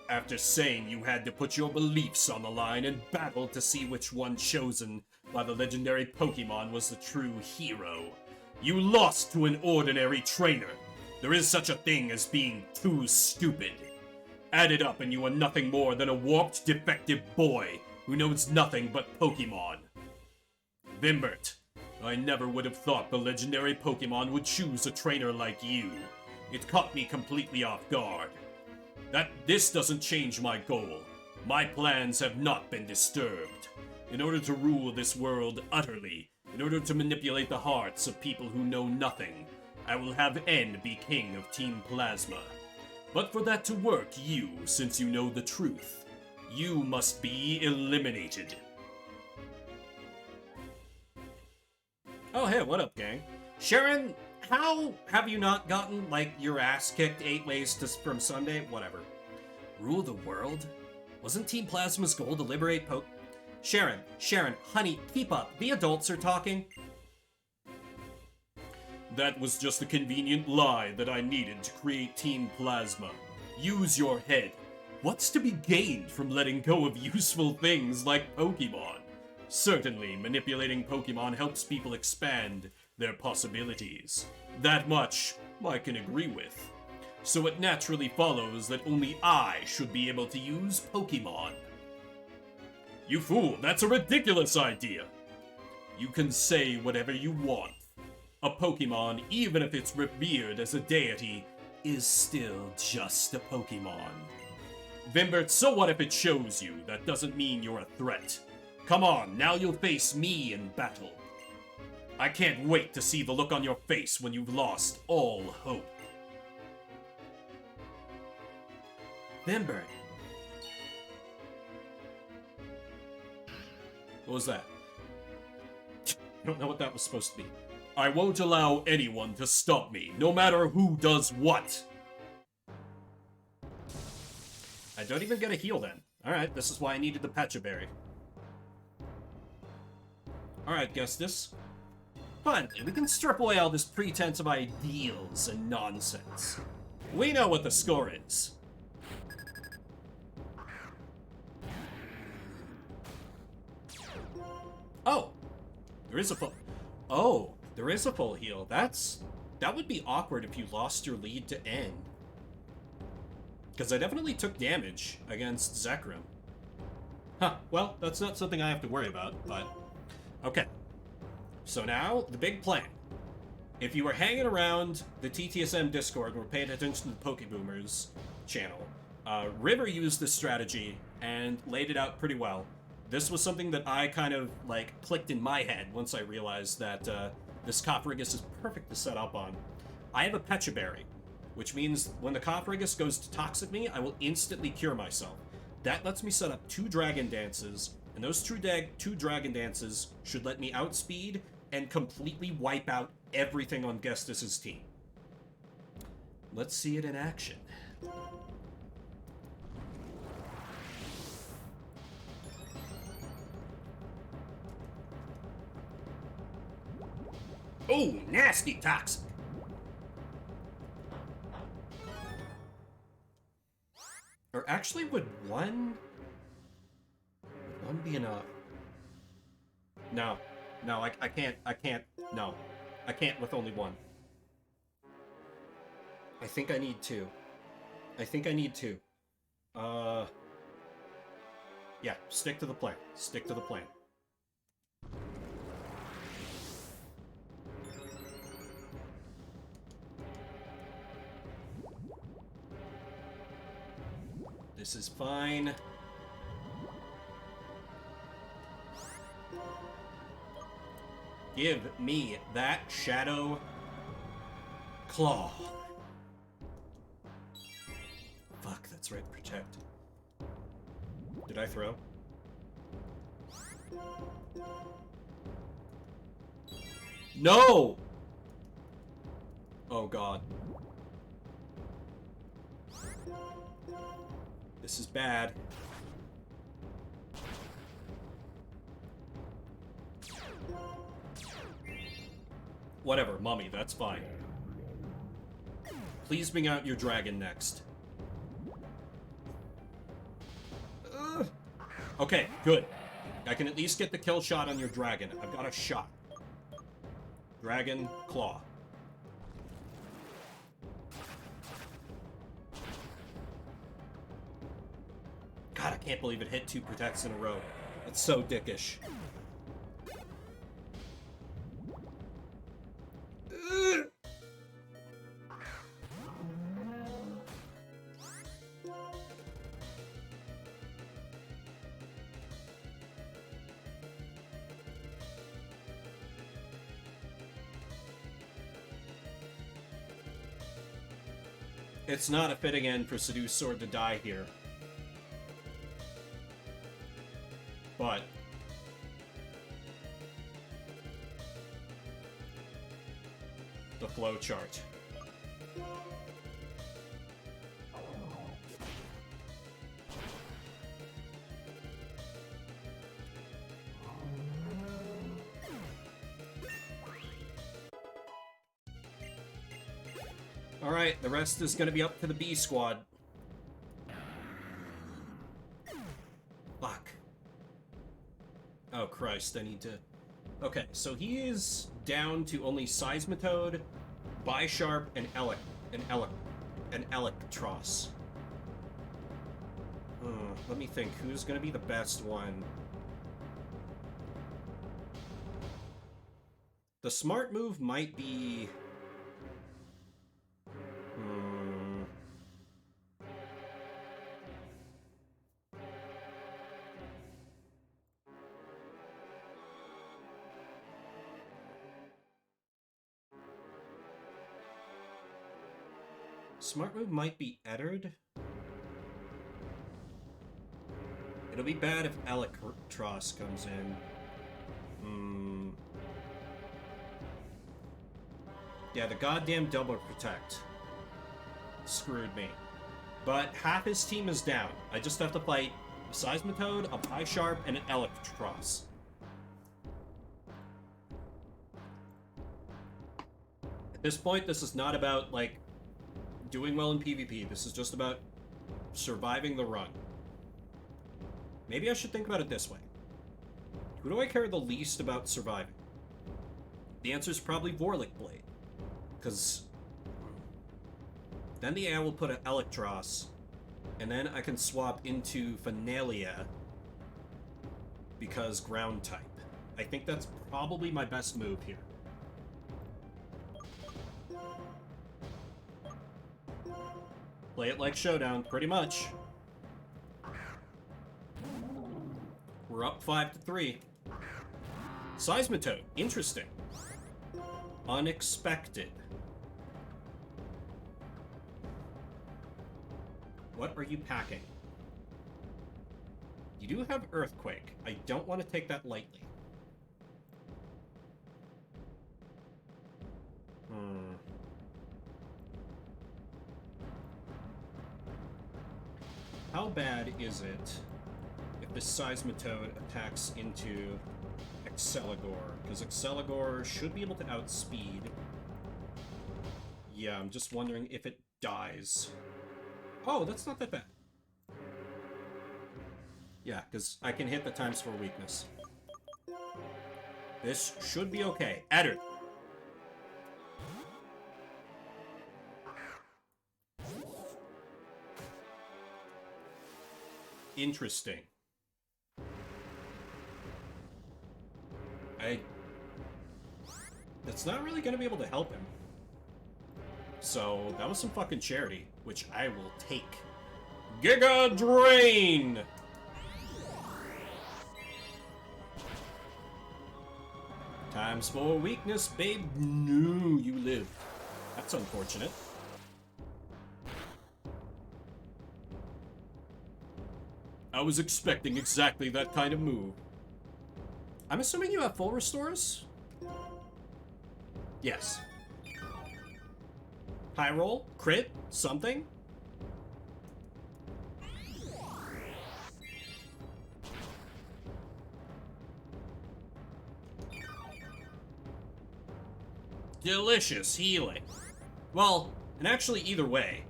After saying you had to put your beliefs on the line and battle to see which one chosen by the legendary Pokemon was the true hero, you lost to an ordinary trainer. There is such a thing as being too stupid. Add it up and you are nothing more than a warped, defective boy who knows nothing but Pokemon. Vimbert, I never would have thought the legendary Pokemon would choose a trainer like you. It caught me completely off guard. This doesn't change my goal. My plans have not been disturbed. In order to rule this world utterly, in order to manipulate the hearts of people who know nothing, I will have N be king of Team Plasma. But for that to work, you, since you know the truth, you must be eliminated. Oh hey, what up, gang? Sharon, how have you not gotten, like, your ass kicked 8 ways from Sunday? Whatever. Rule the world? Wasn't Team Plasma's goal to liberate Sharon, honey, keep up. The adults are talking. That was just a convenient lie that I needed to create Team Plasma. Use your head. What's to be gained from letting go of useful things like Pokemon? Certainly, manipulating Pokemon helps people expand their possibilities. That much I can agree with. So it naturally follows that only I should be able to use Pokemon. You fool, that's a ridiculous idea! You can say whatever you want. A Pokemon, even if it's revered as a deity, is still just a Pokemon. Vimbert, so what if it shows you? That doesn't mean you're a threat. Come on, now you'll face me in battle. I can't wait to see the look on your face when you've lost all hope. Vimbert. What was that? I don't know what that was supposed to be. I won't allow anyone to stop me, no matter who does what. I don't even get a heal then. Alright, this is why I needed the Patcha Berry. Alright, Gustus. Finally, we can strip away all this pretense of ideals and nonsense. We know what the score is. Oh! There is a full... Oh, there is a full heal. That would be awkward if you lost your lead to N. Because I definitely took damage against Zekrom. Huh, well, that's not something I have to worry about, but... Okay. So now, the big plan. If you were hanging around the TTSM Discord and were paying attention to the Pokeboomers channel, River used this strategy and laid it out pretty well. This was something that I kind of, like, clicked in my head once I realized that this Coffergus is perfect to set up on. I have a Pecha Berry, which means when the Coffergus goes to Toxic me, I will instantly cure myself. That lets me set up 2 Dragon Dances, and those 2 Dragon Dances should let me outspeed and completely wipe out everything on Gustus's team. Let's see it in action. Oh, nasty toxic. Or actually, would one be enough? No. No, I can't. No. I can't with only one. I think I need two. Yeah, stick to the plan. Stick to the plan. This is fine. Give me that Shadow Claw. Fuck, that's right, protect. Did I throw? No! Oh god. This is bad. Whatever, mummy, that's fine. Please bring out your dragon next. Okay, good. I can at least get the kill shot on your dragon. I've got a shot. Dragon Claw. God, I can't believe it hit 2 protects in a row. That's so dickish. It's not a fitting end for Seduce Sword to die here. But the flow chart. Alright, the rest is gonna be up to the B squad. Fuck. Oh Christ, I need to... Okay, so he is down to only Seismitoad, Bisharp, and Electros. Let me think, who's gonna be the best one? The smart move might be... Smart move might be Eddard. It'll be bad if Electros comes in. Yeah, the goddamn double protect screwed me. But half his team is down. I just have to fight a Seismitoad, a Bisharp, and an Electros. At this point, this is not about, like, doing well in PvP. This is just about surviving the run. Maybe I should think about it this way. Who do I care the least about surviving? The answer is probably Vorlic Blade. Because then the AI will put an Electros, and then I can swap into Finalia because ground type. I think that's probably my best move here. Play it like Showdown, pretty much. We're up 5-3. Seismitoad, interesting. Unexpected. What are you packing? You do have Earthquake. I don't want to take that lightly. How bad is it if this Seismitoad attacks into Exceligor, because Exceligor should be able to outspeed. Yeah, I'm just wondering if it dies. Oh, that's not that bad. Yeah, because I can hit the ×4 weakness. This should be okay. Eddard. Interesting. That's not really going to be able to help him. So, that was some fucking charity, which I will take. Giga Drain! ×4 weakness, babe. No, you live. That's unfortunate. I was expecting exactly that kind of move. I'm assuming you have full restores? Yes. High roll? Crit? Something? Delicious healing. Well, and actually either way.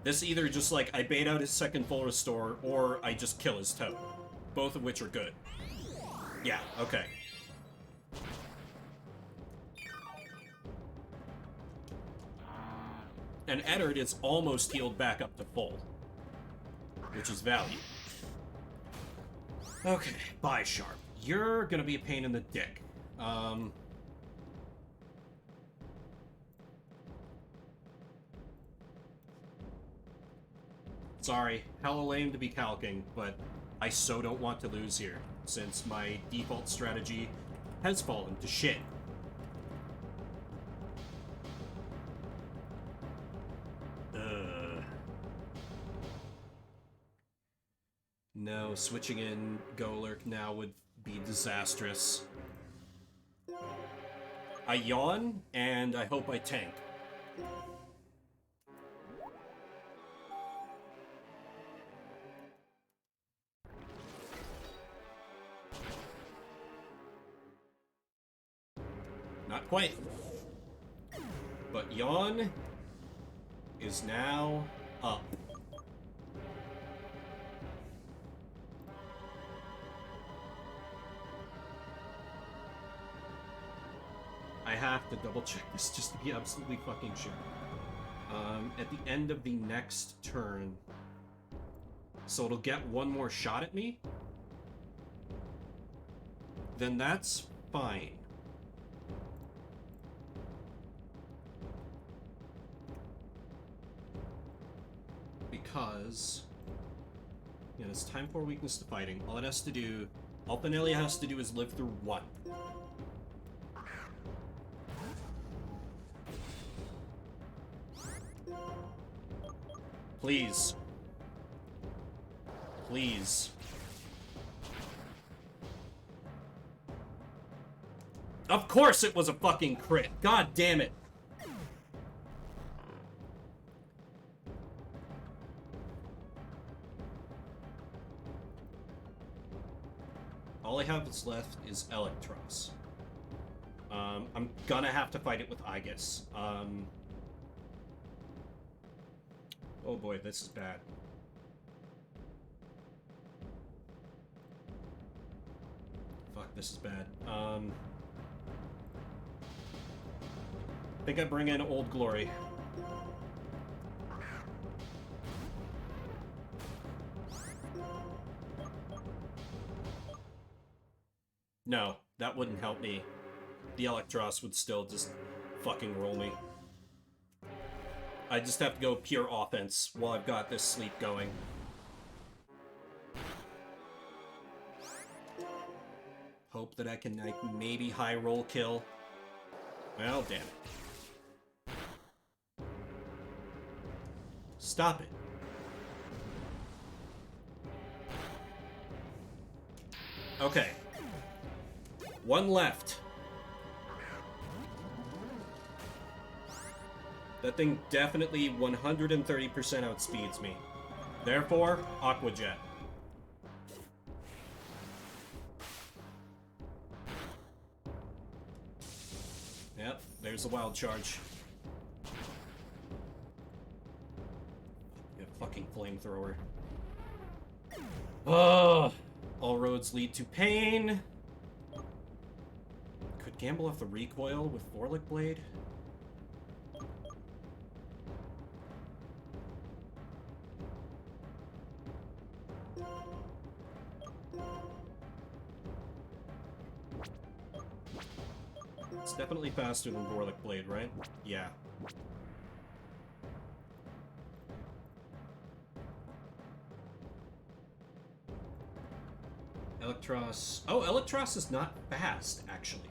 This either just like I bait out his second full restore, or I just kill his toad. Both of which are good. Yeah, okay. And Eddard is almost healed back up to full. Which is value. Okay, bye, Sharp. You're gonna be a pain in the dick. Sorry, hella lame to be calcing, but I so don't want to lose here, since my default strategy has fallen to shit. No, switching in Golurk now would be disastrous. I yawn, and I hope I tank. Not quite. But yawn is now up. I have to double check this just to be absolutely fucking sure. At the end of the next turn. So it'll get one more shot at me? Then that's fine. Because... yeah, it's ×4 weakness to fighting. All it has to do... all Penelia has to do is live through one. Please. Please. Of course it was a fucking crit. God damn it. All I have that's left is Electros. I'm gonna have to fight it with Aegis. Oh boy, this is bad. Fuck, this is bad. I think I bring in Old Glory. No, that wouldn't help me. The Electros would still just fucking roll me. I just have to go pure offense while I've got this sleep going. Hope that I can, like, maybe high roll kill. Well, damn it. Stop it. Okay. One left. That thing definitely 130% outspeeds me. Therefore, Aqua Jet. There's the wild charge. Yeah, fucking flamethrower. Oh, all roads lead to pain. Could gamble off the recoil with Vorlick Blade. It's definitely faster than Vorlick Blade, right? Yeah. Electros... Oh, Electros is not fast, actually.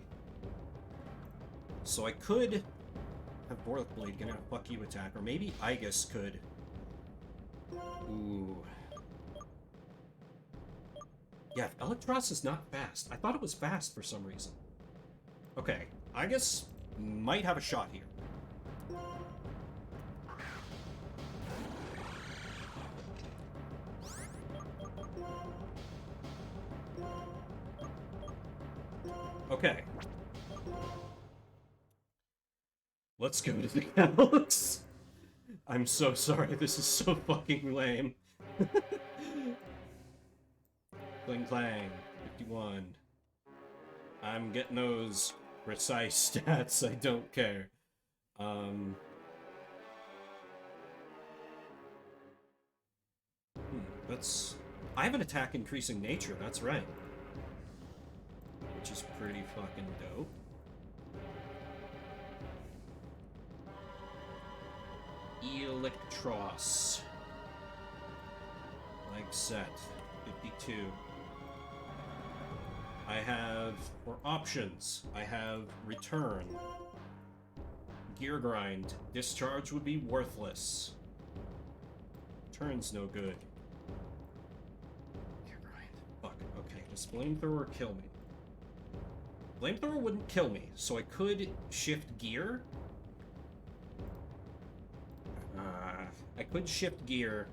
So I could have Vorlick Blade get a fuck you attack, or maybe Aegis could. Ooh. Yeah, Electros is not fast. I thought it was fast for some reason. Okay, Aegis might have a shot here. Okay. Let's go to the Galax. I'm so sorry, this is so fucking lame. Clang clang, 51. I'm getting those precise stats, I don't care. That's... I have an attack increasing nature, that's right. Which is pretty fucking dope. Electros. Like set. 52. I have, for options, I have return. Gear grind. Discharge would be worthless. Return's no good. Gear grind. Fuck. Okay, does flamethrower kill me? Flamethrower wouldn't kill me, so I could shift gear. I could shift gear.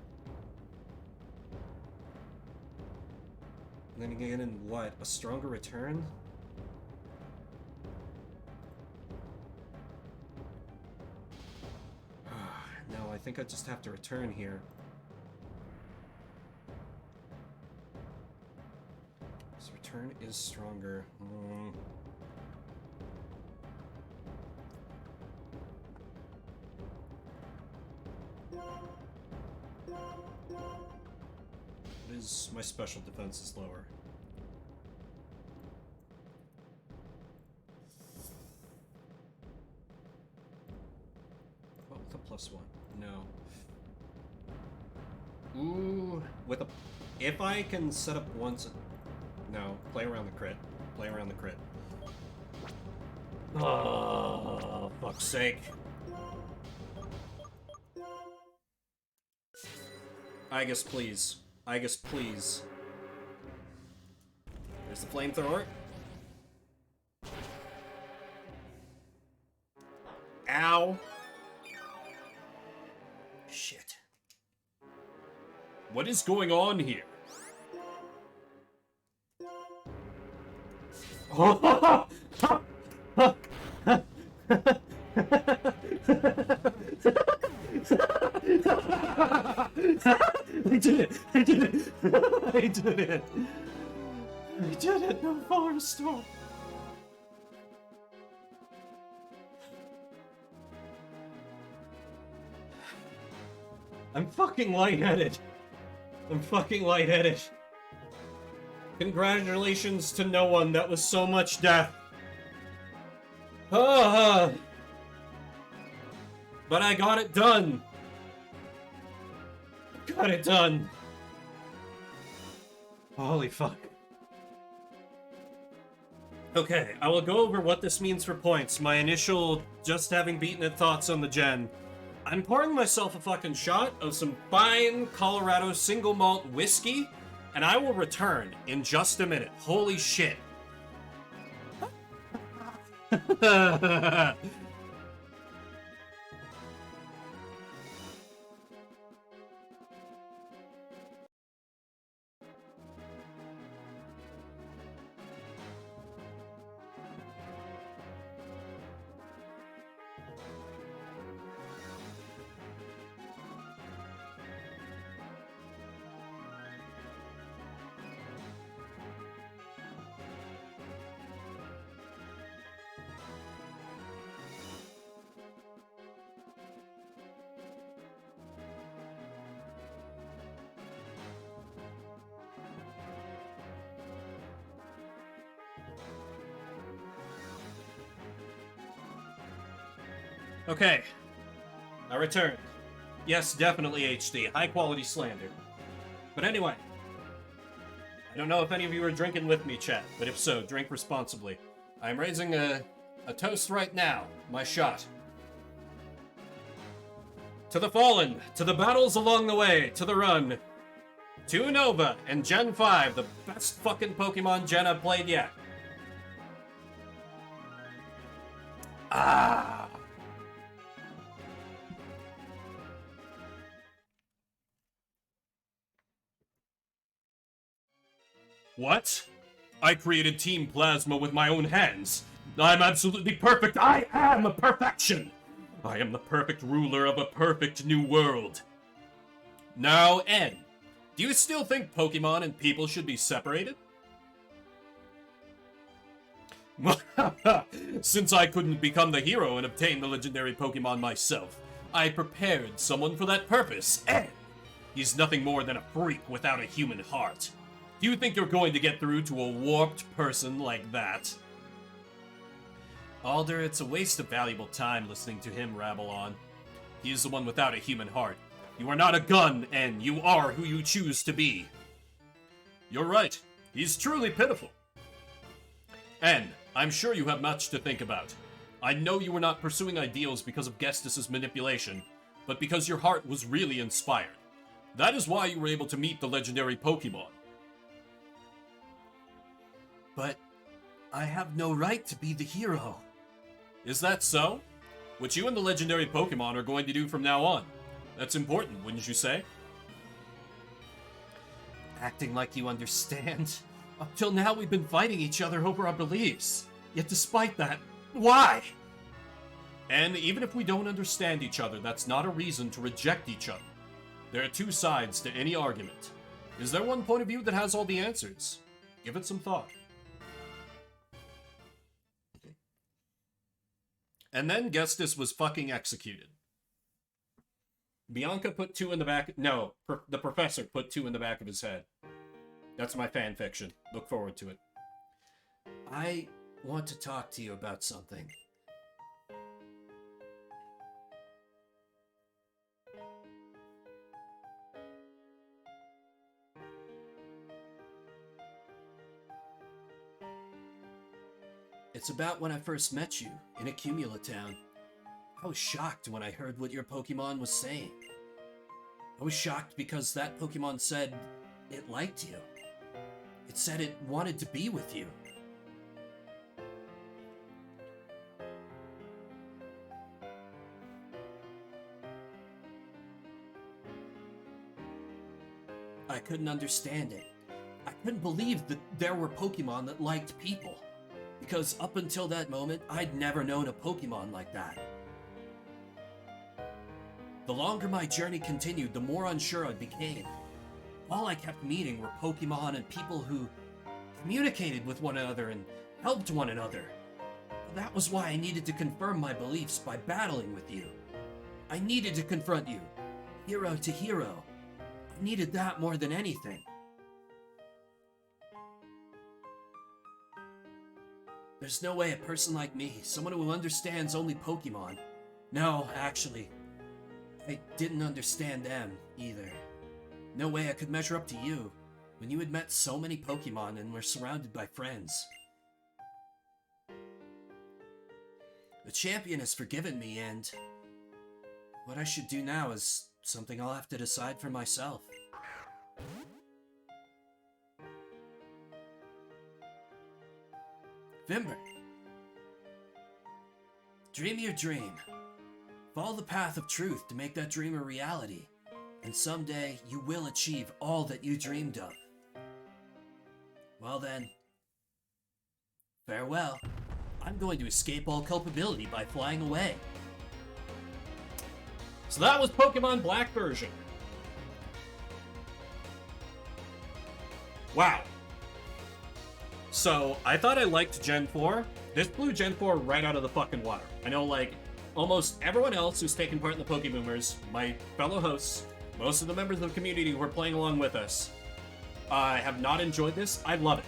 And then again, in what? A stronger return? No, I think I just have to return here. This return is stronger. My special defense is lower. What with a +1? No. Ooh, with a... If I can set up once... No, play around the crit. Play around the crit. Oh, fuck's sake. Aegis, please. Aegis, please. There's the flamethrower. Ow. Shit. What is going on here? I did it! I did it! I did it! I did it! No full restore! I'm fucking lightheaded! I'm fucking lightheaded! Congratulations to no one, that was so much death! But I got it done! Got it done! Holy fuck. Okay, I will go over what this means for points. My initial just having beaten it thoughts on the gen. I'm pouring myself a fucking shot of some fine Colorado single malt whiskey, and I will return in just a minute. Holy shit. Okay. I returned. Yes, definitely HD. High quality slander. But anyway. I don't know if any of you are drinking with me, chat, but if so, drink responsibly. I'm raising a toast right now. My shot. To the fallen, to the battles along the way, to the run. To Unova and Gen 5, the best fucking Pokemon Gen I've played yet. Ah. What? I created Team Plasma with my own hands. I'm absolutely perfect. I am a perfection. I am the perfect ruler of a perfect new world. Now, N, do you still think Pokemon and people should be separated? Since I couldn't become the hero and obtain the legendary Pokemon myself, I prepared someone for that purpose, N. He's nothing more than a freak without a human heart. Do you think you're going to get through to a warped person like that? Alder, it's a waste of valuable time listening to him rabble on. He is the one without a human heart. You are not a gun, and you are who you choose to be. You're right. He's truly pitiful. And I'm sure you have much to think about. I know you were not pursuing ideals because of Gestus' manipulation, but because your heart was really inspired. That is why you were able to meet the legendary Pokemon. But I have no right to be the hero. Is that so? What you and the legendary Pokemon are going to do from now on. That's important, wouldn't you say? Acting like you understand. Up till now we've been fighting each other over our beliefs. Yet despite that, why? And even if we don't understand each other, that's not a reason to reject each other. There are two sides to any argument. Is there one point of view that has all the answers? Give it some thought. And then Gestus was fucking executed. Bianca put two in the back... No, the professor put two in the back of his head. That's my fan fiction. Look forward to it. I want to talk to you about something. It's about when I first met you in Accumula Town. I was shocked when I heard what your Pokemon was saying. I was shocked because that Pokemon said it liked you. It said it wanted to be with you. I couldn't understand it. I couldn't believe that there were Pokemon that liked people. Because up until that moment, I'd never known a Pokemon like that. The longer my journey continued, the more unsure I became. All I kept meeting were Pokemon and people who communicated with one another and helped one another. That was why I needed to confirm my beliefs by battling with you. I needed to confront you, hero to hero. I needed that more than anything. There's no way a person like me, someone who understands only Pokemon. No, actually, I didn't understand them either. No way I could measure up to you, when you had met so many Pokemon and were surrounded by friends. The champion has forgiven me, and what I should do now is something I'll have to decide for myself. Vimber. Dream your dream. Follow the path of truth to make that dream a reality. And someday you will achieve all that you dreamed of. Well then, farewell. I'm going to escape all culpability by flying away. So that was Pokemon Black version. Wow. So, I thought I liked Gen 4. This blew Gen 4 right out of the fucking water. I know, like, almost everyone else who's taken part in the Pokeboomers, my fellow hosts, most of the members of the community who are playing along with us, have not enjoyed this. I love it.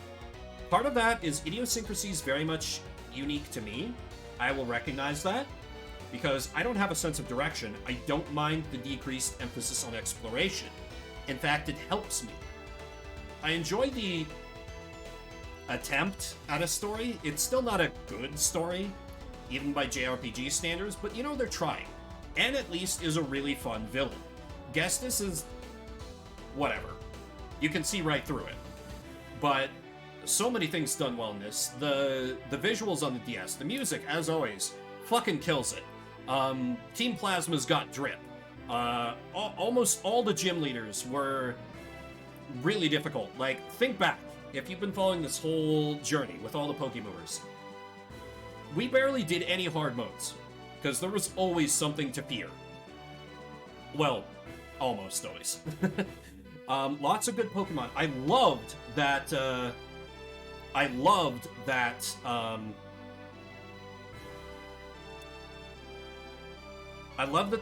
Part of that is idiosyncrasies very much unique to me. I will recognize that. because I don't have a sense of direction. I don't mind the decreased emphasis on exploration. In fact, it helps me. I enjoy the attempt at a story. It's still not a good story, even by JRPG standards, but you know, they're trying. And at least is a really fun villain. Gestus is whatever. You can see right through it. But so many things done well in this. The visuals on the DS, the music, as always, fucking kills it. Team Plasma's got drip. Almost all the gym leaders were really difficult. Like, think back. If you've been following this whole journey with all the Pokeboomers, we barely did any hard modes, because there was always something to fear. Well, almost always. Lots of good Pokemon. I loved that, I loved that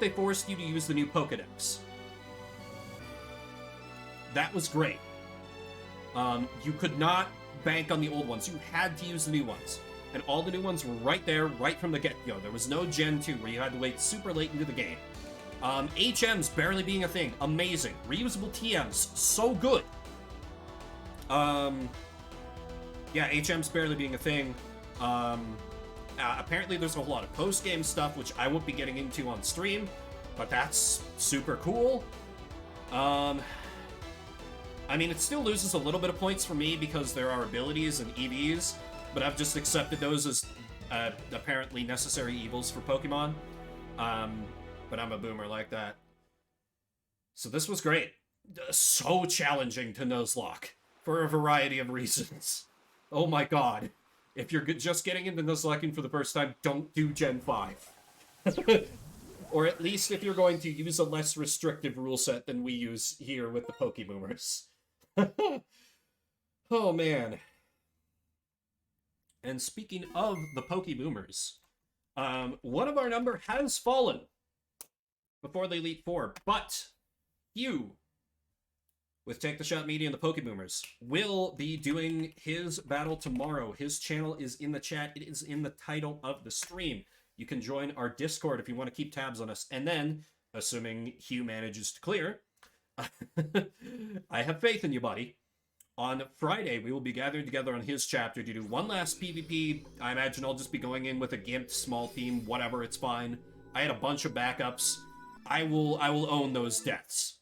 they forced you to use the new Pokedex. That was great. You could not bank on the old ones. You had to use the new ones. And all the new ones were right there, right from the get-go. There was no Gen 2 where you had to wait super late into the game. HMs barely being a thing. Amazing. Reusable TMs. So good. Yeah, HMs barely being a thing. Apparently there's a lot of post-game stuff, which I won't be getting into on stream, but that's super cool. I mean, it still loses a little bit of points for me because there are abilities and EVs, but I've just accepted those as apparently necessary evils for Pokemon. But I'm a boomer like that. So this was great. So challenging to Nuzlocke for a variety of reasons. Oh my god. If you're just getting into Nuzlocking for the first time, don't do Gen 5. Or at least if you're going to use a less restrictive rule set than we use here with the Pokeboomers. Oh man. And speaking of the Pokeboomers, one of our number has fallen before the Elite Four, but Hugh, with Take the Shot Media and the Pokeboomers, will be doing his battle tomorrow. His channel is in the chat. It is in the title of the stream. You can join our Discord if you want to keep tabs on us. And then, assuming Hugh manages to clear, I have faith in you, buddy. On Friday, we will be gathering together on his chapter to do one last PvP. I imagine I'll just be going in with a gimped small team, whatever, it's fine. I had a bunch of backups. I will own those deaths.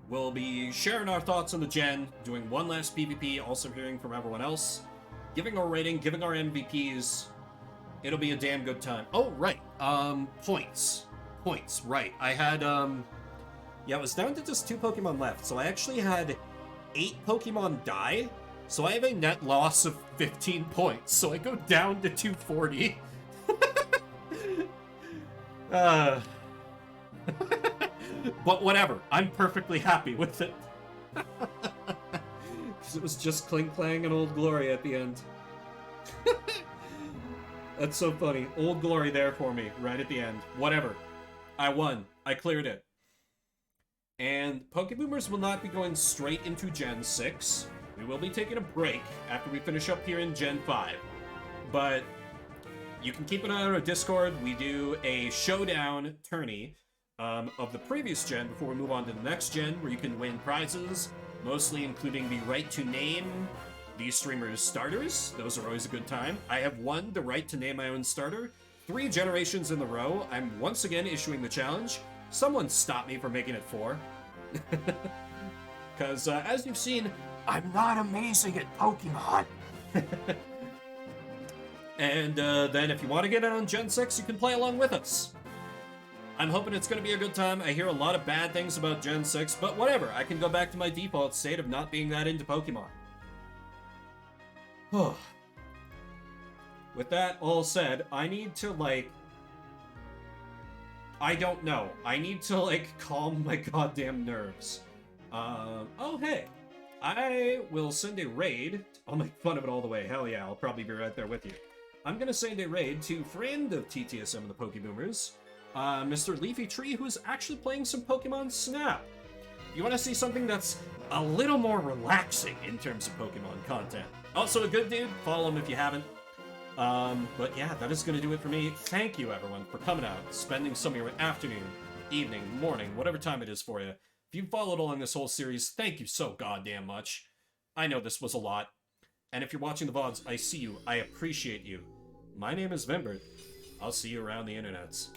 We'll be sharing our thoughts on the gen, doing one last PvP, also hearing from everyone else, giving our rating, giving our MVPs. It'll be a damn good time. Oh, right. Points, right. I had, yeah, it was down to just 2 Pokemon left, so I actually had 8 Pokemon die, so I have a net loss of 15 points, so I go down to 240. But whatever, I'm perfectly happy with it. Because it was just Cling Clang and Old Glory at the end. That's so funny. Old Glory there for me, right at the end. Whatever. I won. I cleared it. And Pokeboomers will not be going straight into Gen 6. We will be taking a break after we finish up here in Gen 5. But you can keep an eye on our Discord. We do a showdown tourney of the previous gen before we move on to the next gen, where you can win prizes, mostly including the right to name these streamers' starters. Those are always a good time. I have won the right to name my own starter 3 generations in a row. I'm once again issuing the challenge. Someone stop me from making it 4. Because, as you've seen, I'm not amazing at Pokemon. And then if you want to get in on Gen 6, you can play along with us. I'm hoping it's going to be a good time. I hear a lot of bad things about Gen 6, but whatever. I can go back to my default state of not being that into Pokemon. With that all said, I need to, I don't know. I need to, calm my goddamn nerves. Oh, hey. I will send a raid. I'll make fun of it all the way. Hell yeah, I'll probably be right there with you. I'm going to send a raid to friend of TTSM and the Pokeboomers, Mr. Leafy Tree, who's actually playing some Pokemon Snap. You want to see something that's a little more relaxing in terms of Pokemon content. Also a good dude. Follow him if you haven't. But yeah, that is going to do it for me. Thank you, everyone, for coming out, spending some of your afternoon, evening, morning, whatever time it is for you. If you followed along this whole series, thank you so goddamn much. I know this was a lot. And if you're watching the VODs, I see you. I appreciate you. My name is Vimbert. I'll see you around the internets.